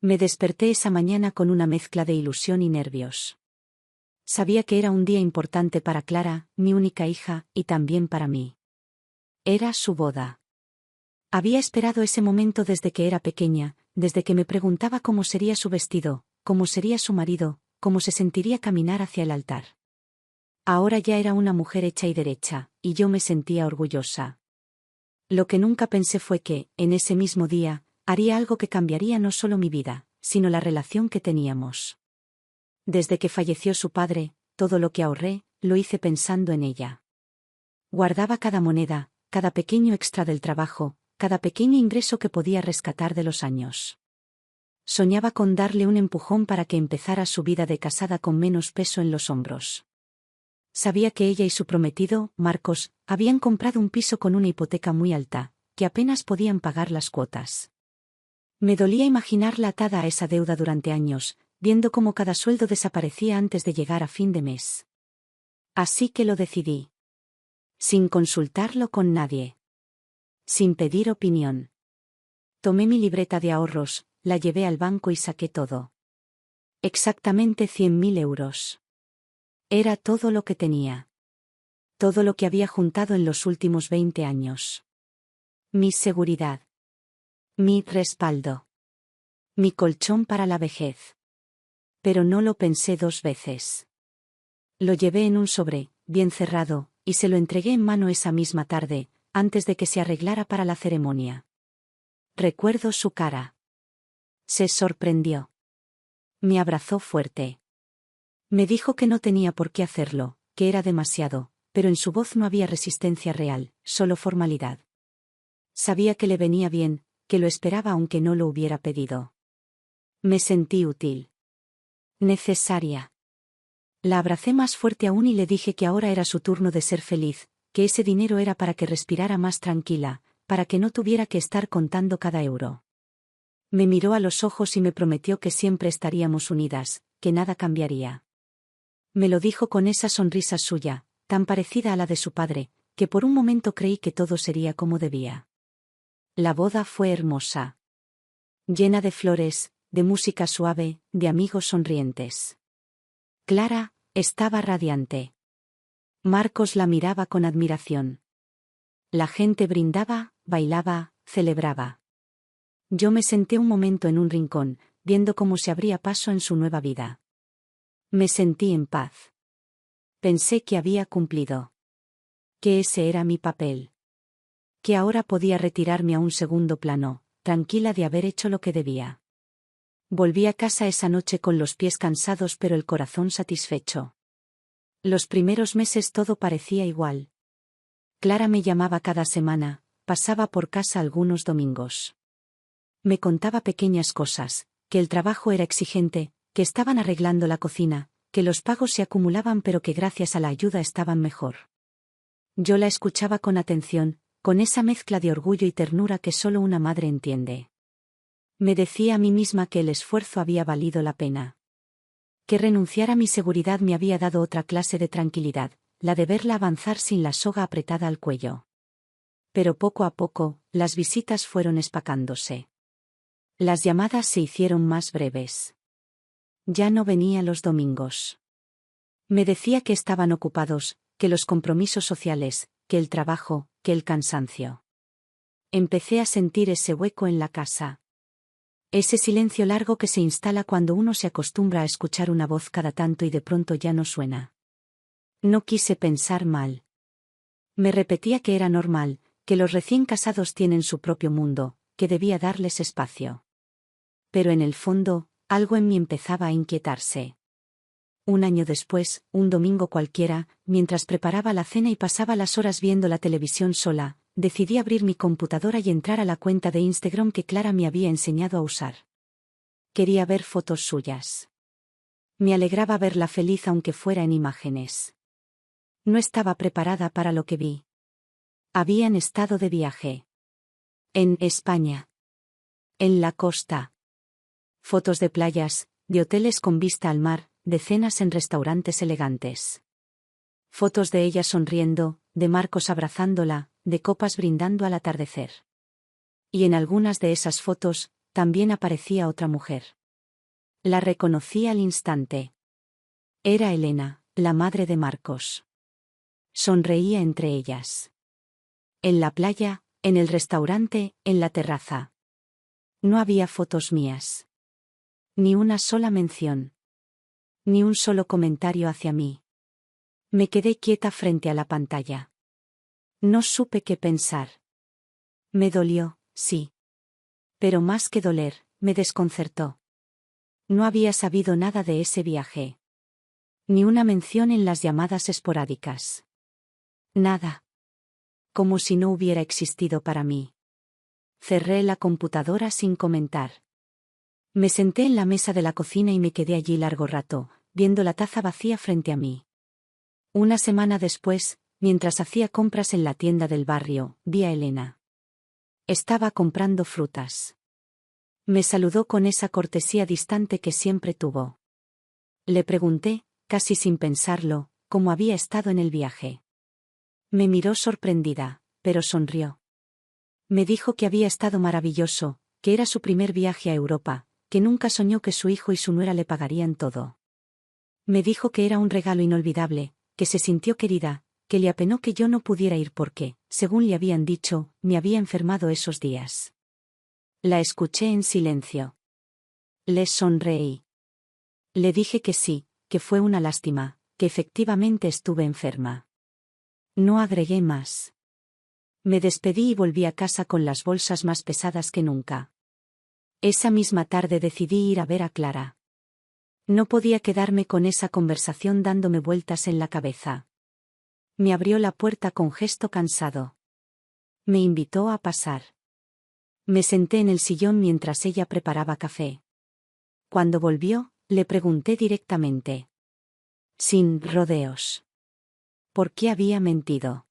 Me desperté esa mañana con una mezcla de ilusión y nervios. Sabía que era un día importante para Clara, mi única hija, y también para mí. Era su boda. Había esperado ese momento desde que era pequeña, desde que me preguntaba cómo sería su vestido, cómo sería su marido, cómo se sentiría caminar hacia el altar. Ahora ya era una mujer hecha y derecha, y yo me sentía orgullosa. Lo que nunca pensé fue que, en ese mismo día, haría algo que cambiaría no solo mi vida, sino la relación que teníamos. Desde que falleció su padre, todo lo que ahorré, lo hice pensando en ella. Guardaba cada moneda, cada pequeño extra del trabajo, cada pequeño ingreso que podía rescatar de los años. Soñaba con darle un empujón para que empezara su vida de casada con menos peso en los hombros. Sabía que ella y su prometido, Marcos, habían comprado un piso con una hipoteca muy alta, que apenas podían pagar las cuotas. Me dolía imaginarla atada a esa deuda durante años, viendo cómo cada sueldo desaparecía antes de llegar a fin de mes. Así que lo decidí. Sin consultarlo con nadie. Sin pedir opinión. Tomé mi libreta de ahorros, la llevé al banco y saqué todo. Exactamente 100.000 euros. Era todo lo que tenía. Todo lo que había juntado en los últimos 20 años. Mi seguridad. Mi respaldo. Mi colchón para la vejez. Pero no lo pensé dos veces. Lo llevé en un sobre, bien cerrado, y se lo entregué en mano esa misma tarde, antes de que se arreglara para la ceremonia. Recuerdo su cara. Se sorprendió. Me abrazó fuerte. Me dijo que no tenía por qué hacerlo, que era demasiado, pero en su voz no había resistencia real, solo formalidad. Sabía que le venía bien, que lo esperaba aunque no lo hubiera pedido. Me sentí útil. Necesaria. La abracé más fuerte aún y le dije que ahora era su turno de ser feliz, que ese dinero era para que respirara más tranquila, para que no tuviera que estar contando cada euro. Me miró a los ojos y me prometió que siempre estaríamos unidas, que nada cambiaría. Me lo dijo con esa sonrisa suya, tan parecida a la de su padre, que por un momento creí que todo sería como debía. La boda fue hermosa. Llena de flores, de música suave, de amigos sonrientes. Clara estaba radiante. Marcos la miraba con admiración. La gente brindaba, bailaba, celebraba. Yo me senté un momento en un rincón, viendo cómo se abría paso en su nueva vida. Me sentí en paz. Pensé que había cumplido. Que ese era mi papel. Que ahora podía retirarme a un segundo plano, tranquila de haber hecho lo que debía. Volví a casa esa noche con los pies cansados pero el corazón satisfecho. Los primeros meses todo parecía igual. Clara me llamaba cada semana, pasaba por casa algunos domingos. Me contaba pequeñas cosas, que el trabajo era exigente, que estaban arreglando la cocina, que los pagos se acumulaban pero que gracias a la ayuda estaban mejor. Yo la escuchaba con atención, con esa mezcla de orgullo y ternura que solo una madre entiende. Me decía a mí misma que el esfuerzo había valido la pena. Que renunciar a mi seguridad me había dado otra clase de tranquilidad, la de verla avanzar sin la soga apretada al cuello. Pero poco a poco, las visitas fueron espacándose. Las llamadas se hicieron más breves. Ya no venía los domingos. Me decía que estaban ocupados, que los compromisos sociales, que el trabajo, que el cansancio. Empecé a sentir ese hueco en la casa. Ese silencio largo que se instala cuando uno se acostumbra a escuchar una voz cada tanto y de pronto ya no suena. No quise pensar mal. Me repetía que era normal, que los recién casados tienen su propio mundo, que debía darles espacio. Pero en el fondo, algo en mí empezaba a inquietarse. Un año después, un domingo cualquiera, mientras preparaba la cena y pasaba las horas viendo la televisión sola, decidí abrir mi computadora y entrar a la cuenta de Instagram que Clara me había enseñado a usar. Quería ver fotos suyas. Me alegraba verla feliz aunque fuera en imágenes. No estaba preparada para lo que vi. Habían estado de viaje. En España. En la costa. Fotos de playas, de hoteles con vista al mar, de cenas en restaurantes elegantes. Fotos de ella sonriendo, de Marcos abrazándola, de copas brindando al atardecer. Y en algunas de esas fotos, también aparecía otra mujer. La reconocí al instante. Era Elena, la madre de Marcos. Sonreía entre ellas. En la playa, en el restaurante, en la terraza. No había fotos mías. Ni una sola mención. Ni un solo comentario hacia mí. Me quedé quieta frente a la pantalla. No supe qué pensar. Me dolió, sí. Pero más que doler, me desconcertó. No había sabido nada de ese viaje. Ni una mención en las llamadas esporádicas. Nada. Como si no hubiera existido para mí. Cerré la computadora sin comentar. Me senté en la mesa de la cocina y me quedé allí largo rato, viendo la taza vacía frente a mí. Una semana después, mientras hacía compras en la tienda del barrio, vi a Elena. Estaba comprando frutas. Me saludó con esa cortesía distante que siempre tuvo. Le pregunté, casi sin pensarlo, cómo había estado en el viaje. Me miró sorprendida, pero sonrió. Me dijo que había estado maravilloso, que era su primer viaje a Europa, que nunca soñó que su hijo y su nuera le pagarían todo. Me dijo que era un regalo inolvidable, que se sintió querida, que le apenó que yo no pudiera ir porque, según le habían dicho, me había enfermado esos días. La escuché en silencio. Le sonreí. Le dije que sí, que fue una lástima, que efectivamente estuve enferma. No agregué más. Me despedí y volví a casa con las bolsas más pesadas que nunca. Esa misma tarde decidí ir a ver a Clara. No podía quedarme con esa conversación dándome vueltas en la cabeza. Me abrió la puerta con gesto cansado. Me invitó a pasar. Me senté en el sillón mientras ella preparaba café. Cuando volvió, le pregunté directamente. Sin rodeos. ¿Por qué había mentido?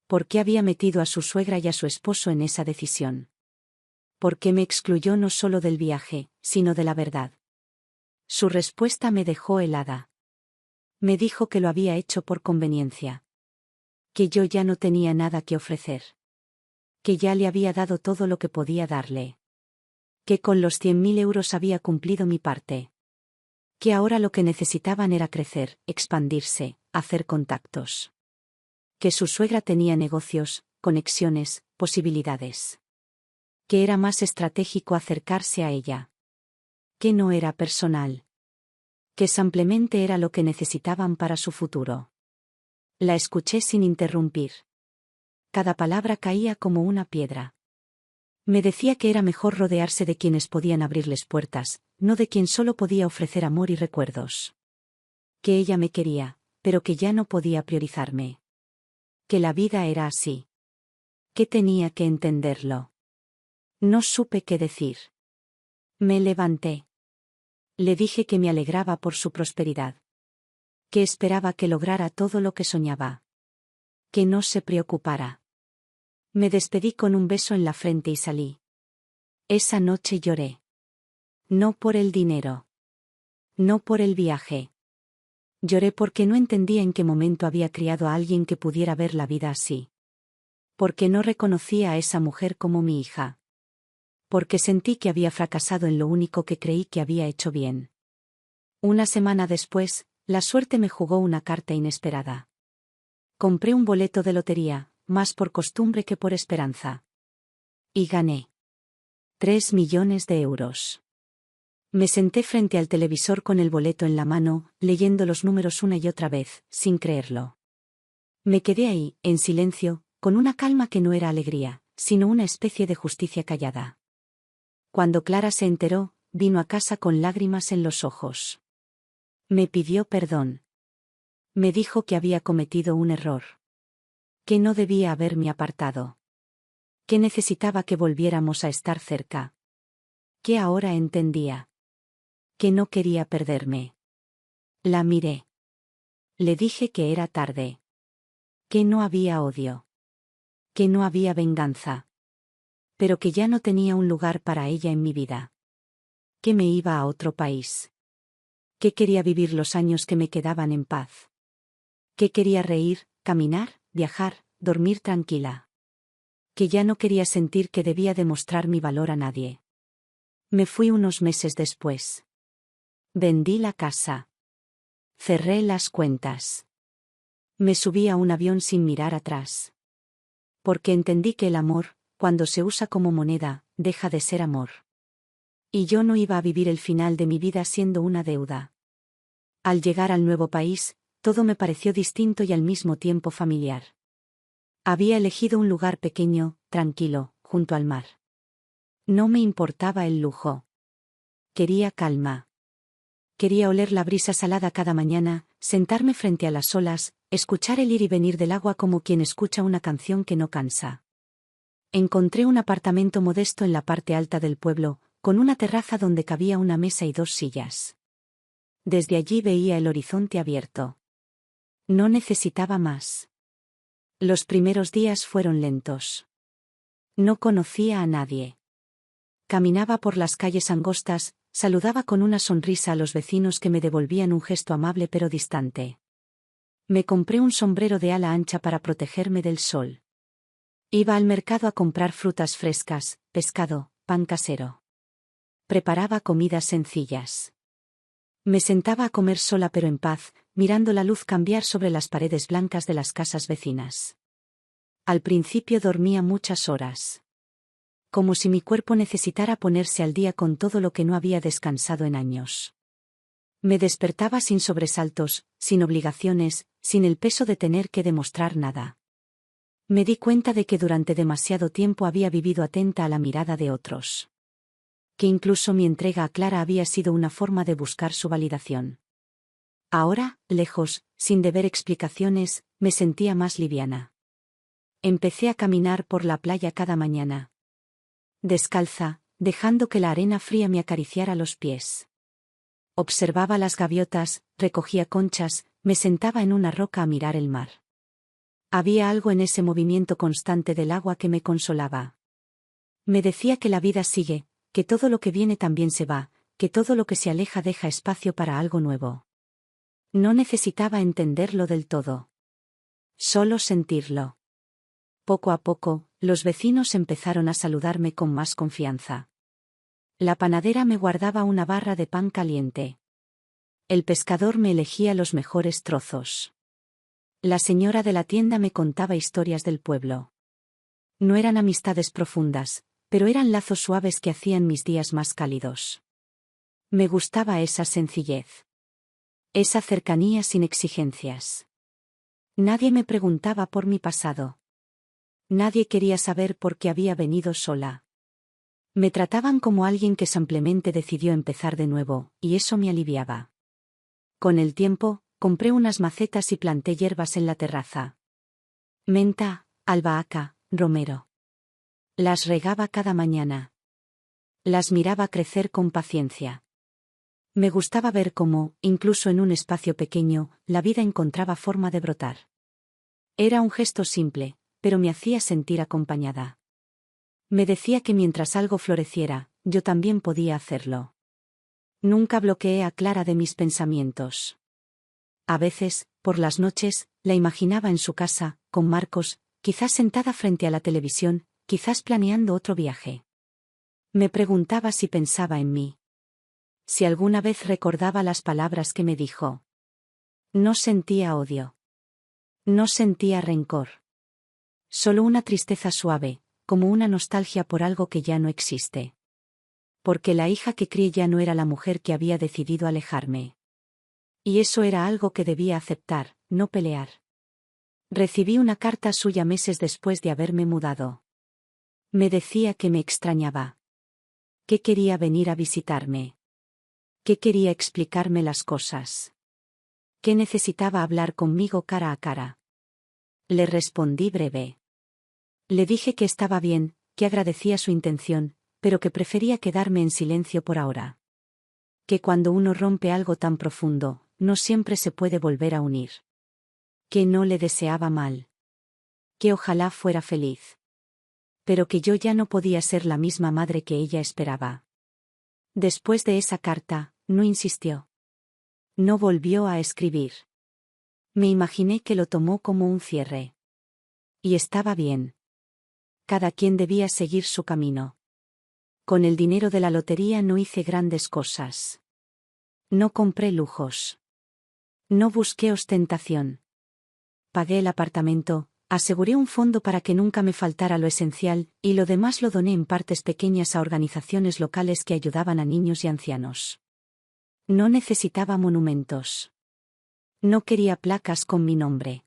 ¿Por qué había metido a su suegra y a su esposo en esa decisión? ¿Por qué me excluyó no solo del viaje, sino de la verdad? Su respuesta me dejó helada. Me dijo que lo había hecho por conveniencia. Que yo ya no tenía nada que ofrecer. Que ya le había dado todo lo que podía darle. Que con los 100.000 euros había cumplido mi parte. Que ahora lo que necesitaban era crecer, expandirse, hacer contactos. Que su suegra tenía negocios, conexiones, posibilidades. Que era más estratégico acercarse a ella. Que no era personal. Que simplemente era lo que necesitaban para su futuro. La escuché sin interrumpir. Cada palabra caía como una piedra. Me decía que era mejor rodearse de quienes podían abrirles puertas, no de quien solo podía ofrecer amor y recuerdos. Que ella me quería, pero que ya no podía priorizarme. Que la vida era así. Que tenía que entenderlo. No supe qué decir. Me levanté. Le dije que me alegraba por su prosperidad. Que esperaba que lograra todo lo que soñaba. Que no se preocupara. Me despedí con un beso en la frente y salí. Esa noche lloré. No por el dinero. No por el viaje. Lloré porque no entendía en qué momento había criado a alguien que pudiera ver la vida así. Porque no reconocía a esa mujer como mi hija. Porque sentí que había fracasado en lo único que creí que había hecho bien. Una semana después, la suerte me jugó una carta inesperada. Compré un boleto de lotería, más por costumbre que por esperanza. Y gané. 3 millones de euros. Me senté frente al televisor con el boleto en la mano, leyendo los números una y otra vez, sin creerlo. Me quedé ahí, en silencio, con una calma que no era alegría, sino una especie de justicia callada. Cuando Clara se enteró, vino a casa con lágrimas en los ojos. Me pidió perdón. Me dijo que había cometido un error. Que no debía haberme apartado. Que necesitaba que volviéramos a estar cerca. Que ahora entendía. Que no quería perderme. La miré. Le dije que era tarde. Que no había odio. Que no había venganza. Pero que ya no tenía un lugar para ella en mi vida. Que me iba a otro país. Que quería vivir los años que me quedaban en paz. Que quería reír, caminar, viajar, dormir tranquila. Que ya no quería sentir que debía demostrar mi valor a nadie. Me fui unos meses después. Vendí la casa. Cerré las cuentas. Me subí a un avión sin mirar atrás. Porque entendí que el amor, cuando se usa como moneda, deja de ser amor. Y yo no iba a vivir el final de mi vida siendo una deuda. Al llegar al nuevo país, todo me pareció distinto y al mismo tiempo familiar. Había elegido un lugar pequeño, tranquilo, junto al mar. No me importaba el lujo. Quería calma. Quería oler la brisa salada cada mañana, sentarme frente a las olas, escuchar el ir y venir del agua como quien escucha una canción que no cansa. Encontré un apartamento modesto en la parte alta del pueblo, con una terraza donde cabía una mesa y 2 sillas. Desde allí veía el horizonte abierto. No necesitaba más. Los primeros días fueron lentos. No conocía a nadie. Caminaba por las calles angostas, saludaba con una sonrisa a los vecinos que me devolvían un gesto amable pero distante. Me compré un sombrero de ala ancha para protegerme del sol. Iba al mercado a comprar frutas frescas, pescado, pan casero. Preparaba comidas sencillas. Me sentaba a comer sola pero en paz, mirando la luz cambiar sobre las paredes blancas de las casas vecinas. Al principio dormía muchas horas. Como si mi cuerpo necesitara ponerse al día con todo lo que no había descansado en años. Me despertaba sin sobresaltos, sin obligaciones, sin el peso de tener que demostrar nada. Me di cuenta de que durante demasiado tiempo había vivido atenta a la mirada de otros. Que incluso mi entrega a Clara había sido una forma de buscar su validación. Ahora, lejos, sin deber explicaciones, me sentía más liviana. Empecé a caminar por la playa cada mañana. Descalza, dejando que la arena fría me acariciara los pies. Observaba las gaviotas, recogía conchas, me sentaba en una roca a mirar el mar. Había algo en ese movimiento constante del agua que me consolaba. Me decía que la vida sigue, que todo lo que viene también se va, que todo lo que se aleja deja espacio para algo nuevo. No necesitaba entenderlo del todo. Solo sentirlo. Poco a poco, los vecinos empezaron a saludarme con más confianza. La panadera me guardaba una barra de pan caliente. El pescador me elegía los mejores trozos. La señora de la tienda me contaba historias del pueblo. No eran amistades profundas, pero eran lazos suaves que hacían mis días más cálidos. Me gustaba esa sencillez. Esa cercanía sin exigencias. Nadie me preguntaba por mi pasado. Nadie quería saber por qué había venido sola. Me trataban como alguien que simplemente decidió empezar de nuevo, y eso me aliviaba. Con el tiempo, compré unas macetas y planté hierbas en la terraza. Menta, albahaca, romero. Las regaba cada mañana. Las miraba crecer con paciencia. Me gustaba ver cómo, incluso en un espacio pequeño, la vida encontraba forma de brotar. Era un gesto simple, pero me hacía sentir acompañada. Me decía que mientras algo floreciera, yo también podía hacerlo. Nunca bloqueé a Clara de mis pensamientos. A veces, por las noches, la imaginaba en su casa, con Marcos, quizás sentada frente a la televisión, quizás planeando otro viaje. Me preguntaba si pensaba en mí. Si alguna vez recordaba las palabras que me dijo. No sentía odio. No sentía rencor. Solo una tristeza suave, como una nostalgia por algo que ya no existe. Porque la hija que crié ya no era la mujer que había decidido alejarme. Y eso era algo que debía aceptar, no pelear. Recibí una carta suya meses después de haberme mudado. Me decía que me extrañaba. Que quería venir a visitarme. Que quería explicarme las cosas. Que necesitaba hablar conmigo cara a cara. Le respondí breve. Le dije que estaba bien, que agradecía su intención, pero que prefería quedarme en silencio por ahora. Que cuando uno rompe algo tan profundo, no siempre se puede volver a unir. Que no le deseaba mal. Que ojalá fuera feliz. Pero que yo ya no podía ser la misma madre que ella esperaba. Después de esa carta, no insistió. No volvió a escribir. Me imaginé que lo tomó como un cierre. Y estaba bien. Cada quien debía seguir su camino. Con el dinero de la lotería no hice grandes cosas. No compré lujos. No busqué ostentación. Pagué el apartamento, aseguré un fondo para que nunca me faltara lo esencial, y lo demás lo doné en partes pequeñas a organizaciones locales que ayudaban a niños y ancianos. No necesitaba monumentos. No quería placas con mi nombre.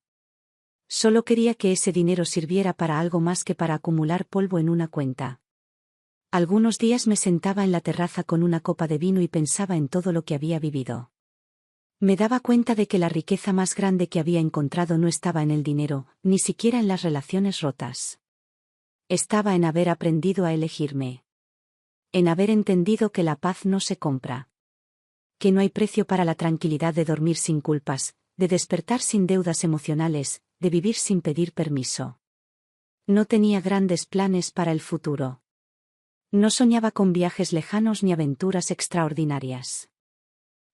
Solo quería que ese dinero sirviera para algo más que para acumular polvo en una cuenta. Algunos días me sentaba en la terraza con una copa de vino y pensaba en todo lo que había vivido. Me daba cuenta de que la riqueza más grande que había encontrado no estaba en el dinero, ni siquiera en las relaciones rotas. Estaba en haber aprendido a elegirme. En haber entendido que la paz no se compra. Que no hay precio para la tranquilidad de dormir sin culpas, de despertar sin deudas emocionales, de vivir sin pedir permiso. No tenía grandes planes para el futuro. No soñaba con viajes lejanos ni aventuras extraordinarias.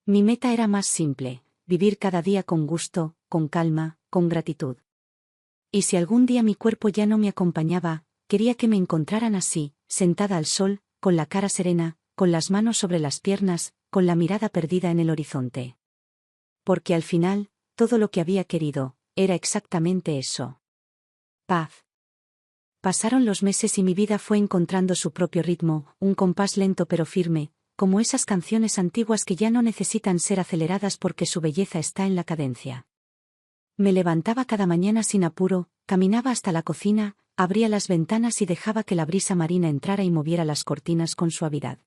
Mi meta era más simple, vivir cada día con gusto, con calma, con gratitud. Y si algún día mi cuerpo ya no me acompañaba, quería que me encontraran así, sentada al sol, con la cara serena, con las manos sobre las piernas, con la mirada perdida en el horizonte. Porque al final, todo lo que había querido, era exactamente eso. Paz. Pasaron los meses y mi vida fue encontrando su propio ritmo, un compás lento pero firme, como esas canciones antiguas que ya no necesitan ser aceleradas porque su belleza está en la cadencia. Me levantaba cada mañana sin apuro, caminaba hasta la cocina, abría las ventanas y dejaba que la brisa marina entrara y moviera las cortinas con suavidad.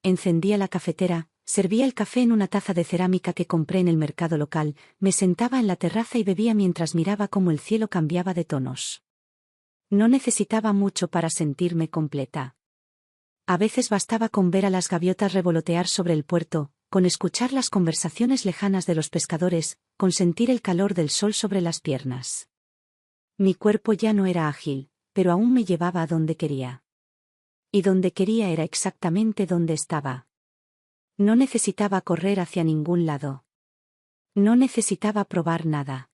Encendía la cafetera, servía el café en una taza de cerámica que compré en el mercado local, me sentaba en la terraza y bebía mientras miraba cómo el cielo cambiaba de tonos. No necesitaba mucho para sentirme completa. A veces bastaba con ver a las gaviotas revolotear sobre el puerto, con escuchar las conversaciones lejanas de los pescadores, con sentir el calor del sol sobre las piernas. Mi cuerpo ya no era ágil, pero aún me llevaba a donde quería. Y donde quería era exactamente donde estaba. No necesitaba correr hacia ningún lado. No necesitaba probar nada.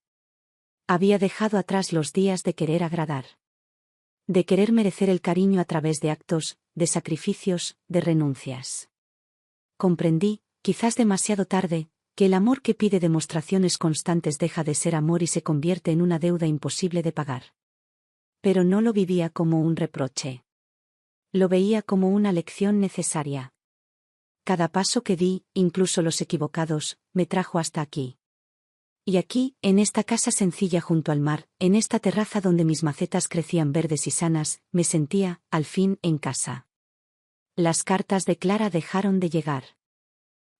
Había dejado atrás los días de querer agradar. De querer merecer el cariño a través de actos, de sacrificios, de renuncias. Comprendí, quizás demasiado tarde, que el amor que pide demostraciones constantes deja de ser amor y se convierte en una deuda imposible de pagar. Pero no lo vivía como un reproche. Lo veía como una lección necesaria. Cada paso que di, incluso los equivocados, me trajo hasta aquí. Y aquí, en esta casa sencilla junto al mar, en esta terraza donde mis macetas crecían verdes y sanas, me sentía, al fin, en casa. Las cartas de Clara dejaron de llegar.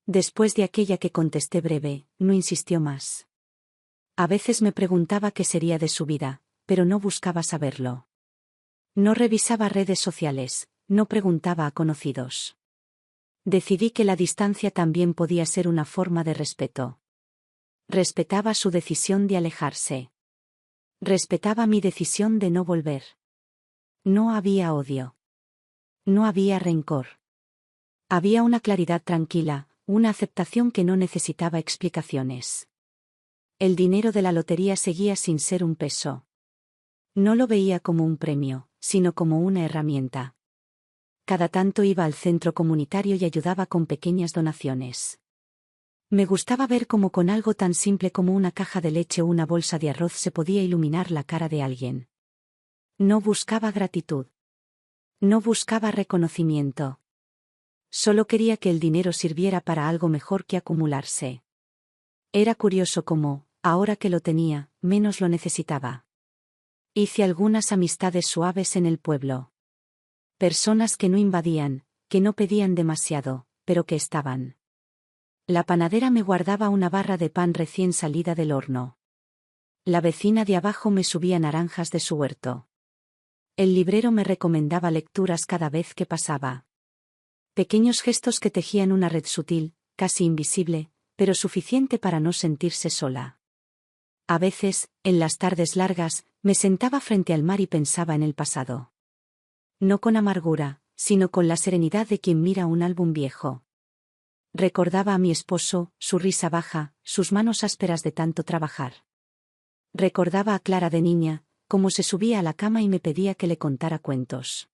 Después de aquella que contesté breve, no insistió más. A veces me preguntaba qué sería de su vida, pero no buscaba saberlo. No revisaba redes sociales, no preguntaba a conocidos. Decidí que la distancia también podía ser una forma de respeto. Respetaba su decisión de alejarse. Respetaba mi decisión de no volver. No había odio. No había rencor. Había una claridad tranquila, una aceptación que no necesitaba explicaciones. El dinero de la lotería seguía sin ser un peso. No lo veía como un premio, sino como una herramienta. Cada tanto iba al centro comunitario y ayudaba con pequeñas donaciones. Me gustaba ver cómo con algo tan simple como una caja de leche o una bolsa de arroz se podía iluminar la cara de alguien. No buscaba gratitud. No buscaba reconocimiento. Solo quería que el dinero sirviera para algo mejor que acumularse. Era curioso cómo, ahora que lo tenía, menos lo necesitaba. Hice algunas amistades suaves en el pueblo. Personas que no invadían, que no pedían demasiado, pero que estaban. La panadera me guardaba una barra de pan recién salida del horno. La vecina de abajo me subía naranjas de su huerto. El librero me recomendaba lecturas cada vez que pasaba. Pequeños gestos que tejían una red sutil, casi invisible, pero suficiente para no sentirse sola. A veces, en las tardes largas, me sentaba frente al mar y pensaba en el pasado. No con amargura, sino con la serenidad de quien mira un álbum viejo. Recordaba a mi esposo, su risa baja, sus manos ásperas de tanto trabajar. Recordaba a Clara de niña, cómo se subía a la cama y me pedía que le contara cuentos.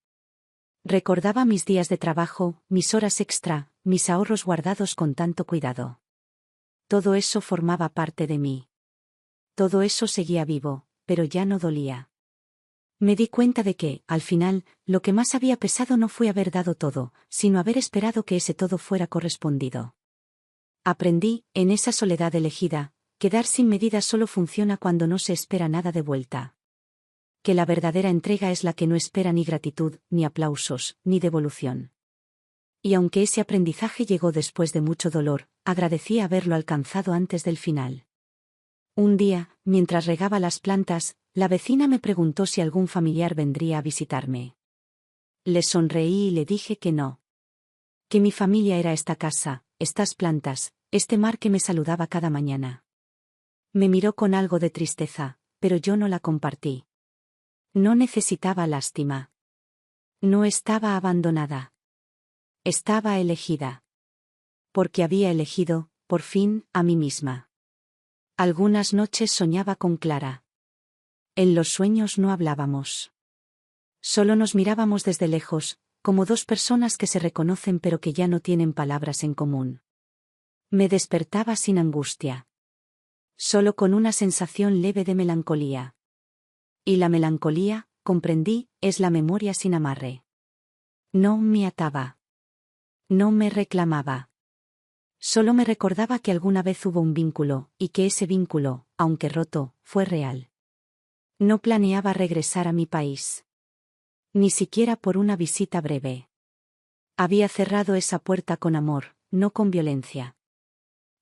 Recordaba mis días de trabajo, mis horas extra, mis ahorros guardados con tanto cuidado. Todo eso formaba parte de mí. Todo eso seguía vivo, pero ya no dolía. Me di cuenta de que, al final, lo que más había pesado no fue haber dado todo, sino haber esperado que ese todo fuera correspondido. Aprendí, en esa soledad elegida, que dar sin medida solo funciona cuando no se espera nada de vuelta. Que la verdadera entrega es la que no espera ni gratitud, ni aplausos, ni devolución. Y aunque ese aprendizaje llegó después de mucho dolor, agradecí haberlo alcanzado antes del final. Un día, mientras regaba las plantas, la vecina me preguntó si algún familiar vendría a visitarme. Le sonreí y le dije que no. Que mi familia era esta casa, estas plantas, este mar que me saludaba cada mañana. Me miró con algo de tristeza, pero yo no la compartí. No necesitaba lástima. No estaba abandonada. Estaba elegida. Porque había elegido, por fin, a mí misma. Algunas noches soñaba con Clara. En los sueños no hablábamos. Solo nos mirábamos desde lejos, como dos personas que se reconocen pero que ya no tienen palabras en común. Me despertaba sin angustia. Solo con una sensación leve de melancolía. Y la melancolía, comprendí, es la memoria sin amarre. No me ataba. No me reclamaba. Solo me recordaba que alguna vez hubo un vínculo, y que ese vínculo, aunque roto, fue real. No planeaba regresar a mi país. Ni siquiera por una visita breve. Había cerrado esa puerta con amor, no con violencia.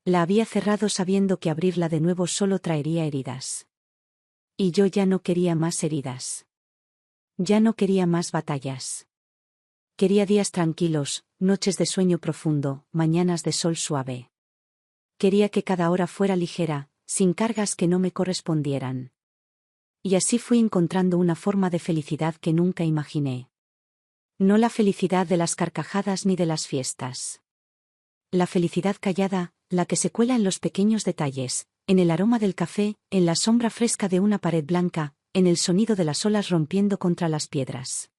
La había cerrado sabiendo que abrirla de nuevo solo traería heridas. Y yo ya no quería más heridas. Ya no quería más batallas. Quería días tranquilos, noches de sueño profundo, mañanas de sol suave. Quería que cada hora fuera ligera, sin cargas que no me correspondieran. Y así fui encontrando una forma de felicidad que nunca imaginé. No la felicidad de las carcajadas ni de las fiestas. La felicidad callada, la que se cuela en los pequeños detalles, en el aroma del café, en la sombra fresca de una pared blanca, en el sonido de las olas rompiendo contra las piedras.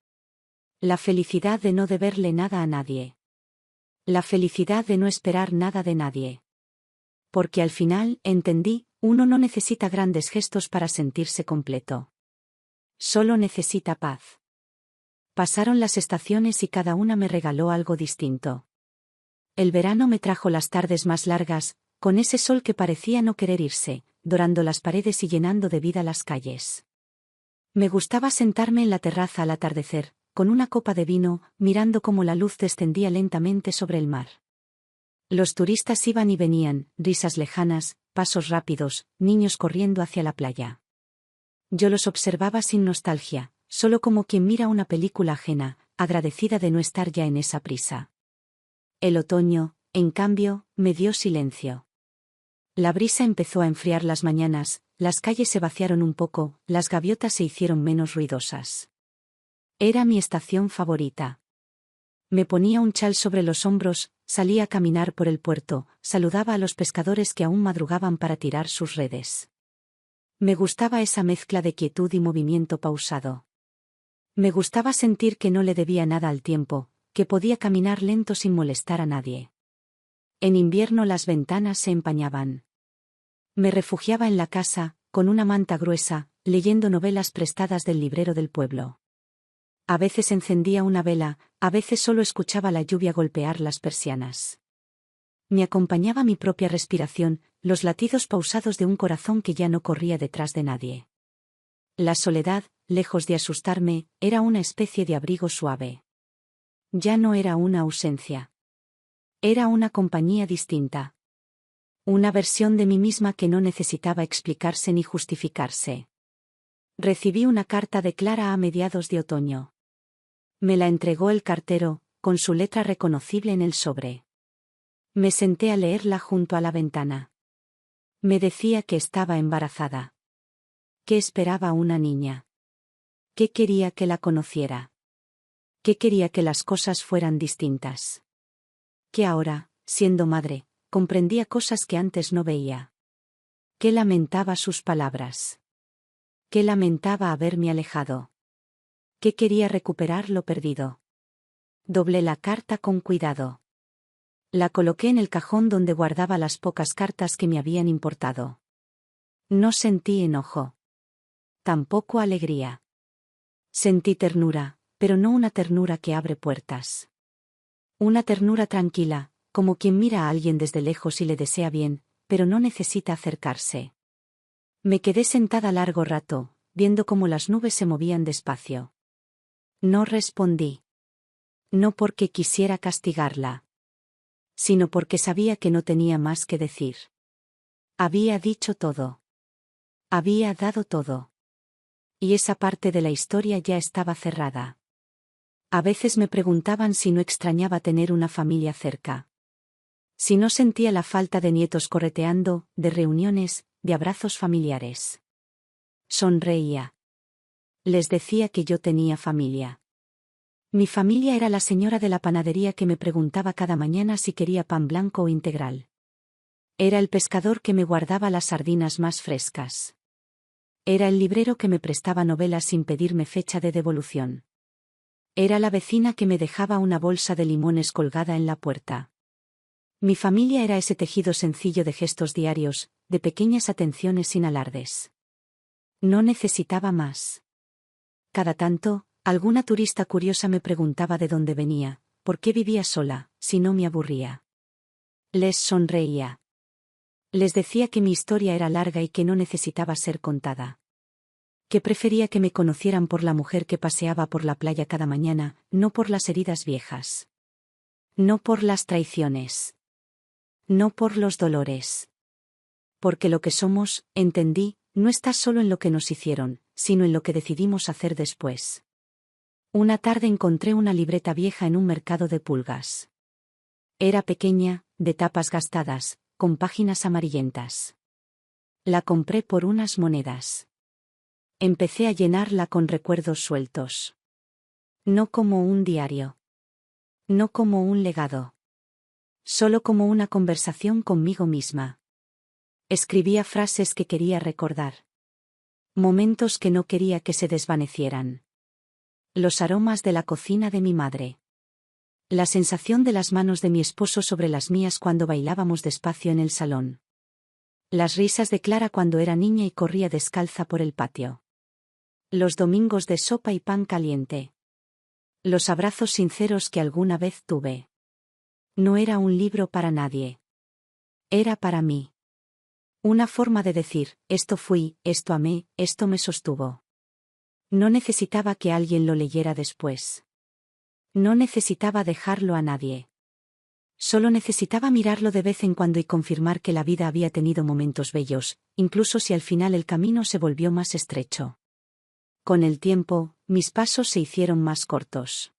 La felicidad de no deberle nada a nadie. La felicidad de no esperar nada de nadie. Porque al final, entendí, uno no necesita grandes gestos para sentirse completo. Solo necesita paz. Pasaron las estaciones y cada una me regaló algo distinto. El verano me trajo las tardes más largas, con ese sol que parecía no querer irse, dorando las paredes y llenando de vida las calles. Me gustaba sentarme en la terraza al atardecer, con una copa de vino, mirando cómo la luz descendía lentamente sobre el mar. Los turistas iban y venían, risas lejanas, pasos rápidos, niños corriendo hacia la playa. Yo los observaba sin nostalgia, solo como quien mira una película ajena, agradecida de no estar ya en esa prisa. El otoño, en cambio, me dio silencio. La brisa empezó a enfriar las mañanas, las calles se vaciaron un poco, las gaviotas se hicieron menos ruidosas. Era mi estación favorita. Me ponía un chal sobre los hombros, salía a caminar por el puerto, saludaba a los pescadores que aún madrugaban para tirar sus redes. Me gustaba esa mezcla de quietud y movimiento pausado. Me gustaba sentir que no le debía nada al tiempo, que podía caminar lento sin molestar a nadie. En invierno las ventanas se empañaban. Me refugiaba en la casa, con una manta gruesa, leyendo novelas prestadas del librero del pueblo. A veces encendía una vela, a veces solo escuchaba la lluvia golpear las persianas. Me acompañaba mi propia respiración, los latidos pausados de un corazón que ya no corría detrás de nadie. La soledad, lejos de asustarme, era una especie de abrigo suave. Ya no era una ausencia. Era una compañía distinta. Una versión de mí misma que no necesitaba explicarse ni justificarse. Recibí una carta de Clara a mediados de otoño. Me la entregó el cartero, con su letra reconocible en el sobre. Me senté a leerla junto a la ventana. Me decía que estaba embarazada. Que esperaba una niña. Que quería que la conociera. Que quería que las cosas fueran distintas. Que ahora, siendo madre, comprendía cosas que antes no veía. Que lamentaba sus palabras. Que lamentaba haberme alejado. Que quería recuperar lo perdido. Doblé la carta con cuidado. La coloqué en el cajón donde guardaba las pocas cartas que me habían importado. No sentí enojo. Tampoco alegría. Sentí ternura, pero no una ternura que abre puertas. Una ternura tranquila, como quien mira a alguien desde lejos y le desea bien, pero no necesita acercarse. Me quedé sentada largo rato, viendo cómo las nubes se movían despacio. No respondí. No porque quisiera castigarla, sino porque sabía que no tenía más que decir. Había dicho todo. Había dado todo. Y esa parte de la historia ya estaba cerrada. A veces me preguntaban si no extrañaba tener una familia cerca. Si no sentía la falta de nietos correteando, de reuniones, de abrazos familiares. Sonreía. Les decía que yo tenía familia. Mi familia era la señora de la panadería que me preguntaba cada mañana si quería pan blanco o integral. Era el pescador que me guardaba las sardinas más frescas. Era el librero que me prestaba novelas sin pedirme fecha de devolución. Era la vecina que me dejaba una bolsa de limones colgada en la puerta. Mi familia era ese tejido sencillo de gestos diarios, de pequeñas atenciones sin alardes. No necesitaba más. Cada tanto, alguna turista curiosa me preguntaba de dónde venía, por qué vivía sola, si no me aburría. Les sonreía. Les decía que mi historia era larga y que no necesitaba ser contada. Que prefería que me conocieran por la mujer que paseaba por la playa cada mañana, no por las heridas viejas. No por las traiciones. No por los dolores. Porque lo que somos, entendí, no está solo en lo que nos hicieron, sino en lo que decidimos hacer después. Una tarde encontré una libreta vieja en un mercado de pulgas. Era pequeña, de tapas gastadas, con páginas amarillentas. La compré por unas monedas. Empecé a llenarla con recuerdos sueltos. No como un diario. No como un legado. Solo como una conversación conmigo misma. Escribía frases que quería recordar. Momentos que no quería que se desvanecieran. Los aromas de la cocina de mi madre. La sensación de las manos de mi esposo sobre las mías cuando bailábamos despacio en el salón. Las risas de Clara cuando era niña y corría descalza por el patio. Los domingos de sopa y pan caliente. Los abrazos sinceros que alguna vez tuve. No era un libro para nadie. Era para mí. Una forma de decir, esto fui, esto amé, esto me sostuvo. No necesitaba que alguien lo leyera después. No necesitaba dejarlo a nadie. Solo necesitaba mirarlo de vez en cuando y confirmar que la vida había tenido momentos bellos, incluso si al final el camino se volvió más estrecho. Con el tiempo, mis pasos se hicieron más cortos.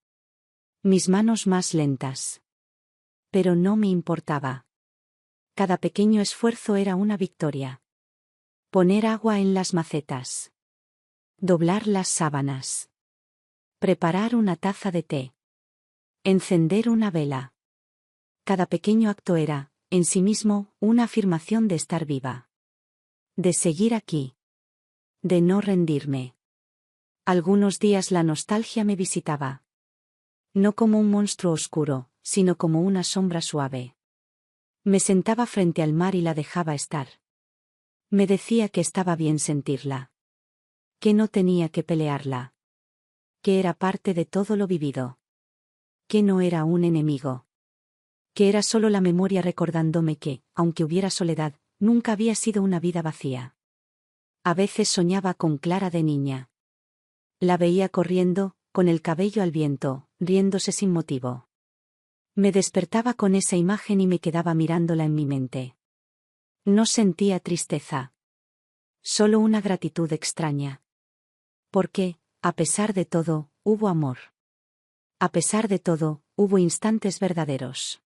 Mis manos más lentas. Pero no me importaba. Cada pequeño esfuerzo era una victoria. Poner agua en las macetas. Doblar las sábanas. Preparar una taza de té. Encender una vela. Cada pequeño acto era, en sí mismo, una afirmación de estar viva. De seguir aquí. De no rendirme. Algunos días la nostalgia me visitaba. No como un monstruo oscuro, sino como una sombra suave. Me sentaba frente al mar y la dejaba estar. Me decía que estaba bien sentirla. Que no tenía que pelearla. Que era parte de todo lo vivido. Que no era un enemigo. Que era solo la memoria recordándome que, aunque hubiera soledad, nunca había sido una vida vacía. A veces soñaba con Clara de niña. La veía corriendo, con el cabello al viento, riéndose sin motivo. Me despertaba con esa imagen y me quedaba mirándola en mi mente. No sentía tristeza. Solo una gratitud extraña. Porque, a pesar de todo, hubo amor. A pesar de todo, hubo instantes verdaderos.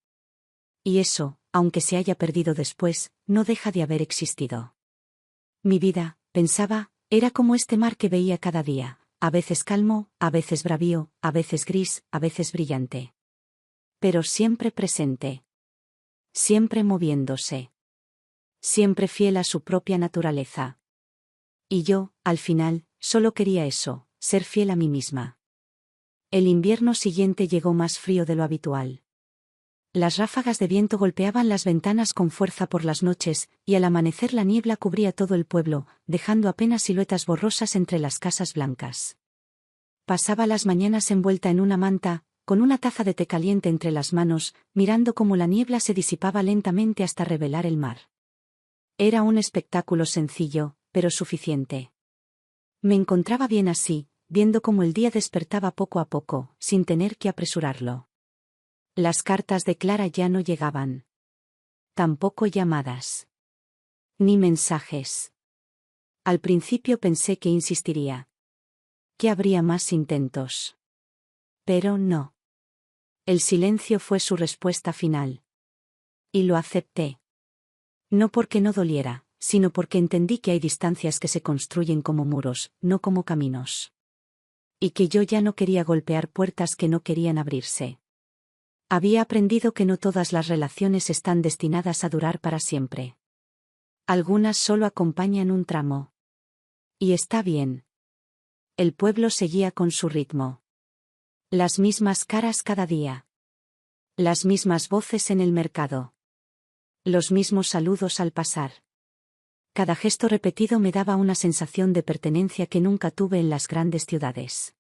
Y eso, aunque se haya perdido después, no deja de haber existido. Mi vida, pensaba, era como este mar que veía cada día, a veces calmo, a veces bravío, a veces gris, a veces brillante. Pero siempre presente. Siempre moviéndose. Siempre fiel a su propia naturaleza. Y yo, al final, solo quería eso, ser fiel a mí misma. El invierno siguiente llegó más frío de lo habitual. Las ráfagas de viento golpeaban las ventanas con fuerza por las noches, y al amanecer la niebla cubría todo el pueblo, dejando apenas siluetas borrosas entre las casas blancas. Pasaba las mañanas envuelta en una manta, con una taza de té caliente entre las manos, mirando cómo la niebla se disipaba lentamente hasta revelar el mar. Era un espectáculo sencillo, pero suficiente. Me encontraba bien así, viendo cómo el día despertaba poco a poco, sin tener que apresurarlo. Las cartas de Clara ya no llegaban. Tampoco llamadas. Ni mensajes. Al principio pensé que insistiría. Que habría más intentos. Pero no. El silencio fue su respuesta final. Y lo acepté. No porque no doliera, sino porque entendí que hay distancias que se construyen como muros, no como caminos. Y que yo ya no quería golpear puertas que no querían abrirse. Había aprendido que no todas las relaciones están destinadas a durar para siempre. Algunas solo acompañan un tramo. Y está bien. El pueblo seguía con su ritmo. Las mismas caras cada día. Las mismas voces en el mercado. Los mismos saludos al pasar. Cada gesto repetido me daba una sensación de pertenencia que nunca tuve en las grandes ciudades.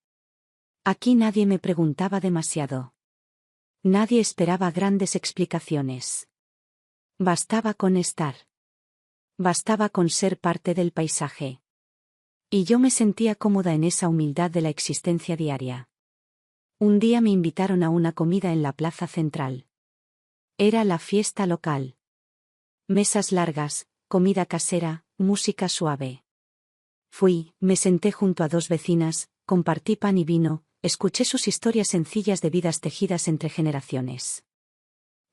Aquí nadie me preguntaba demasiado. Nadie esperaba grandes explicaciones. Bastaba con estar. Bastaba con ser parte del paisaje. Y yo me sentía cómoda en esa humildad de la existencia diaria. Un día me invitaron a una comida en la plaza central. Era la fiesta local. Mesas largas, comida casera, música suave. Fui, me senté junto a dos vecinas, compartí pan y vino, escuché sus historias sencillas de vidas tejidas entre generaciones.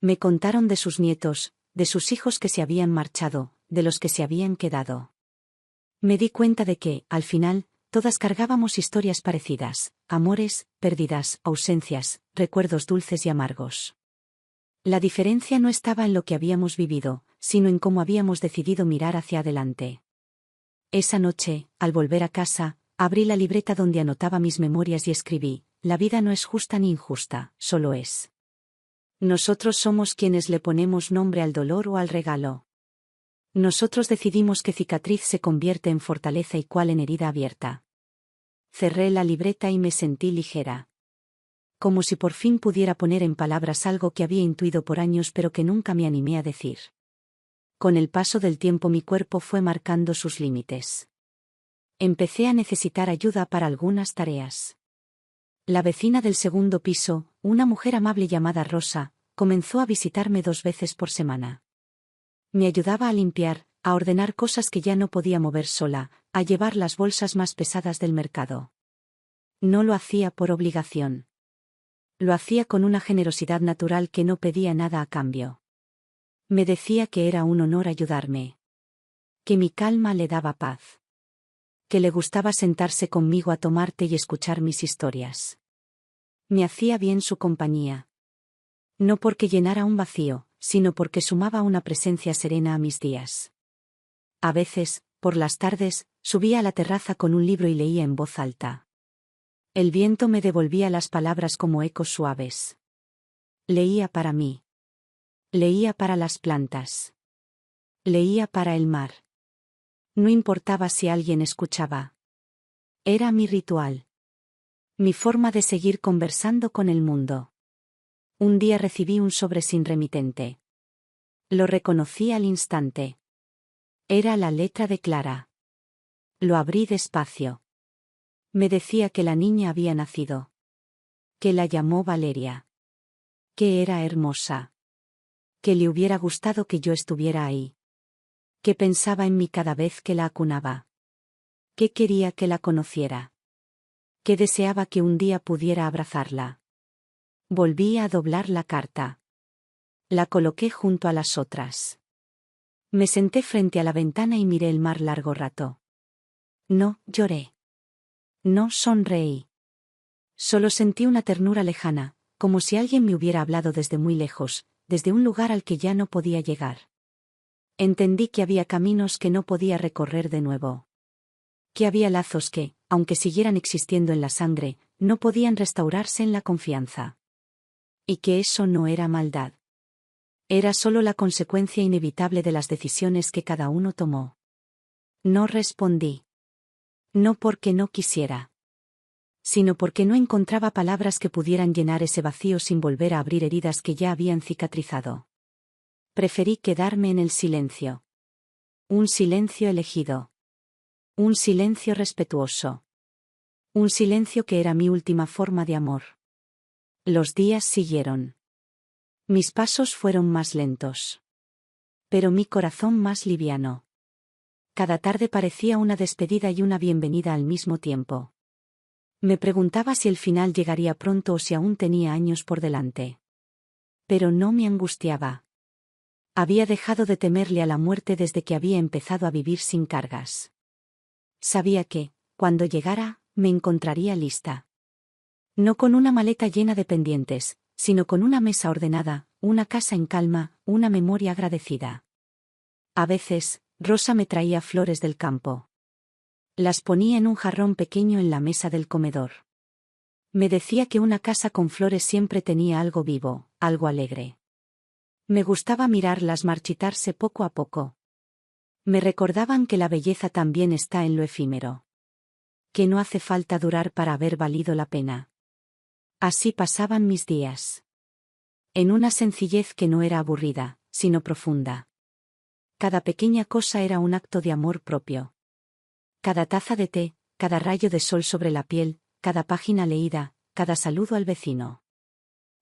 Me contaron de sus nietos, de sus hijos que se habían marchado, de los que se habían quedado. Me di cuenta de que, al final, todas cargábamos historias parecidas, amores, pérdidas, ausencias, recuerdos dulces y amargos. La diferencia no estaba en lo que habíamos vivido, sino en cómo habíamos decidido mirar hacia adelante. Esa noche, al volver a casa, abrí la libreta donde anotaba mis memorias y escribí: la vida no es justa ni injusta, solo es. Nosotros somos quienes le ponemos nombre al dolor o al regalo. Nosotros decidimos qué cicatriz se convierte en fortaleza y cuál en herida abierta. Cerré la libreta y me sentí ligera. Como si por fin pudiera poner en palabras algo que había intuido por años pero que nunca me animé a decir. Con el paso del tiempo mi cuerpo fue marcando sus límites. Empecé a necesitar ayuda para algunas tareas. La vecina del segundo piso, una mujer amable llamada Rosa, comenzó a visitarme 2 veces por semana. Me ayudaba a limpiar, a ordenar cosas que ya no podía mover sola, a llevar las bolsas más pesadas del mercado. No lo hacía por obligación. Lo hacía con una generosidad natural que no pedía nada a cambio. Me decía que era un honor ayudarme. Que mi calma le daba paz. Que le gustaba sentarse conmigo a tomar té y escuchar mis historias. Me hacía bien su compañía. No porque llenara un vacío, sino porque sumaba una presencia serena a mis días. A veces, por las tardes, subía a la terraza con un libro y leía en voz alta. El viento me devolvía las palabras como ecos suaves. Leía para mí. Leía para las plantas. Leía para el mar. No importaba si alguien escuchaba. Era mi ritual. Mi forma de seguir conversando con el mundo. Un día recibí un sobre sin remitente. Lo reconocí al instante. Era la letra de Clara. Lo abrí despacio. Me decía que la niña había nacido. Que la llamó Valeria. Que era hermosa. Que le hubiera gustado que yo estuviera ahí. Que pensaba en mí cada vez que la acunaba. Que quería que la conociera. Que deseaba que un día pudiera abrazarla. Volví a doblar la carta. La coloqué junto a las otras. Me senté frente a la ventana y miré el mar largo rato. No lloré. No sonreí. Solo sentí una ternura lejana, como si alguien me hubiera hablado desde muy lejos, desde un lugar al que ya no podía llegar. Entendí que había caminos que no podía recorrer de nuevo. Que había lazos que, aunque siguieran existiendo en la sangre, no podían restaurarse en la confianza. Y que eso no era maldad. Era solo la consecuencia inevitable de las decisiones que cada uno tomó. No respondí. No porque no quisiera, sino porque no encontraba palabras que pudieran llenar ese vacío sin volver a abrir heridas que ya habían cicatrizado. Preferí quedarme en el silencio. Un silencio elegido. Un silencio respetuoso. Un silencio que era mi última forma de amor. Los días siguieron. Mis pasos fueron más lentos. Pero mi corazón más liviano. Cada tarde parecía una despedida y una bienvenida al mismo tiempo. Me preguntaba si el final llegaría pronto o si aún tenía años por delante. Pero no me angustiaba. Había dejado de temerle a la muerte desde que había empezado a vivir sin cargas. Sabía que, cuando llegara, me encontraría lista. No con una maleta llena de pendientes, sino con una mesa ordenada, una casa en calma, una memoria agradecida. A veces, Rosa me traía flores del campo. Las ponía en un jarrón pequeño en la mesa del comedor. Me decía que una casa con flores siempre tenía algo vivo, algo alegre. Me gustaba mirarlas marchitarse poco a poco. Me recordaban que la belleza también está en lo efímero. Que no hace falta durar para haber valido la pena. Así pasaban mis días. En una sencillez que no era aburrida, sino profunda. Cada pequeña cosa era un acto de amor propio. Cada taza de té, cada rayo de sol sobre la piel, cada página leída, cada saludo al vecino.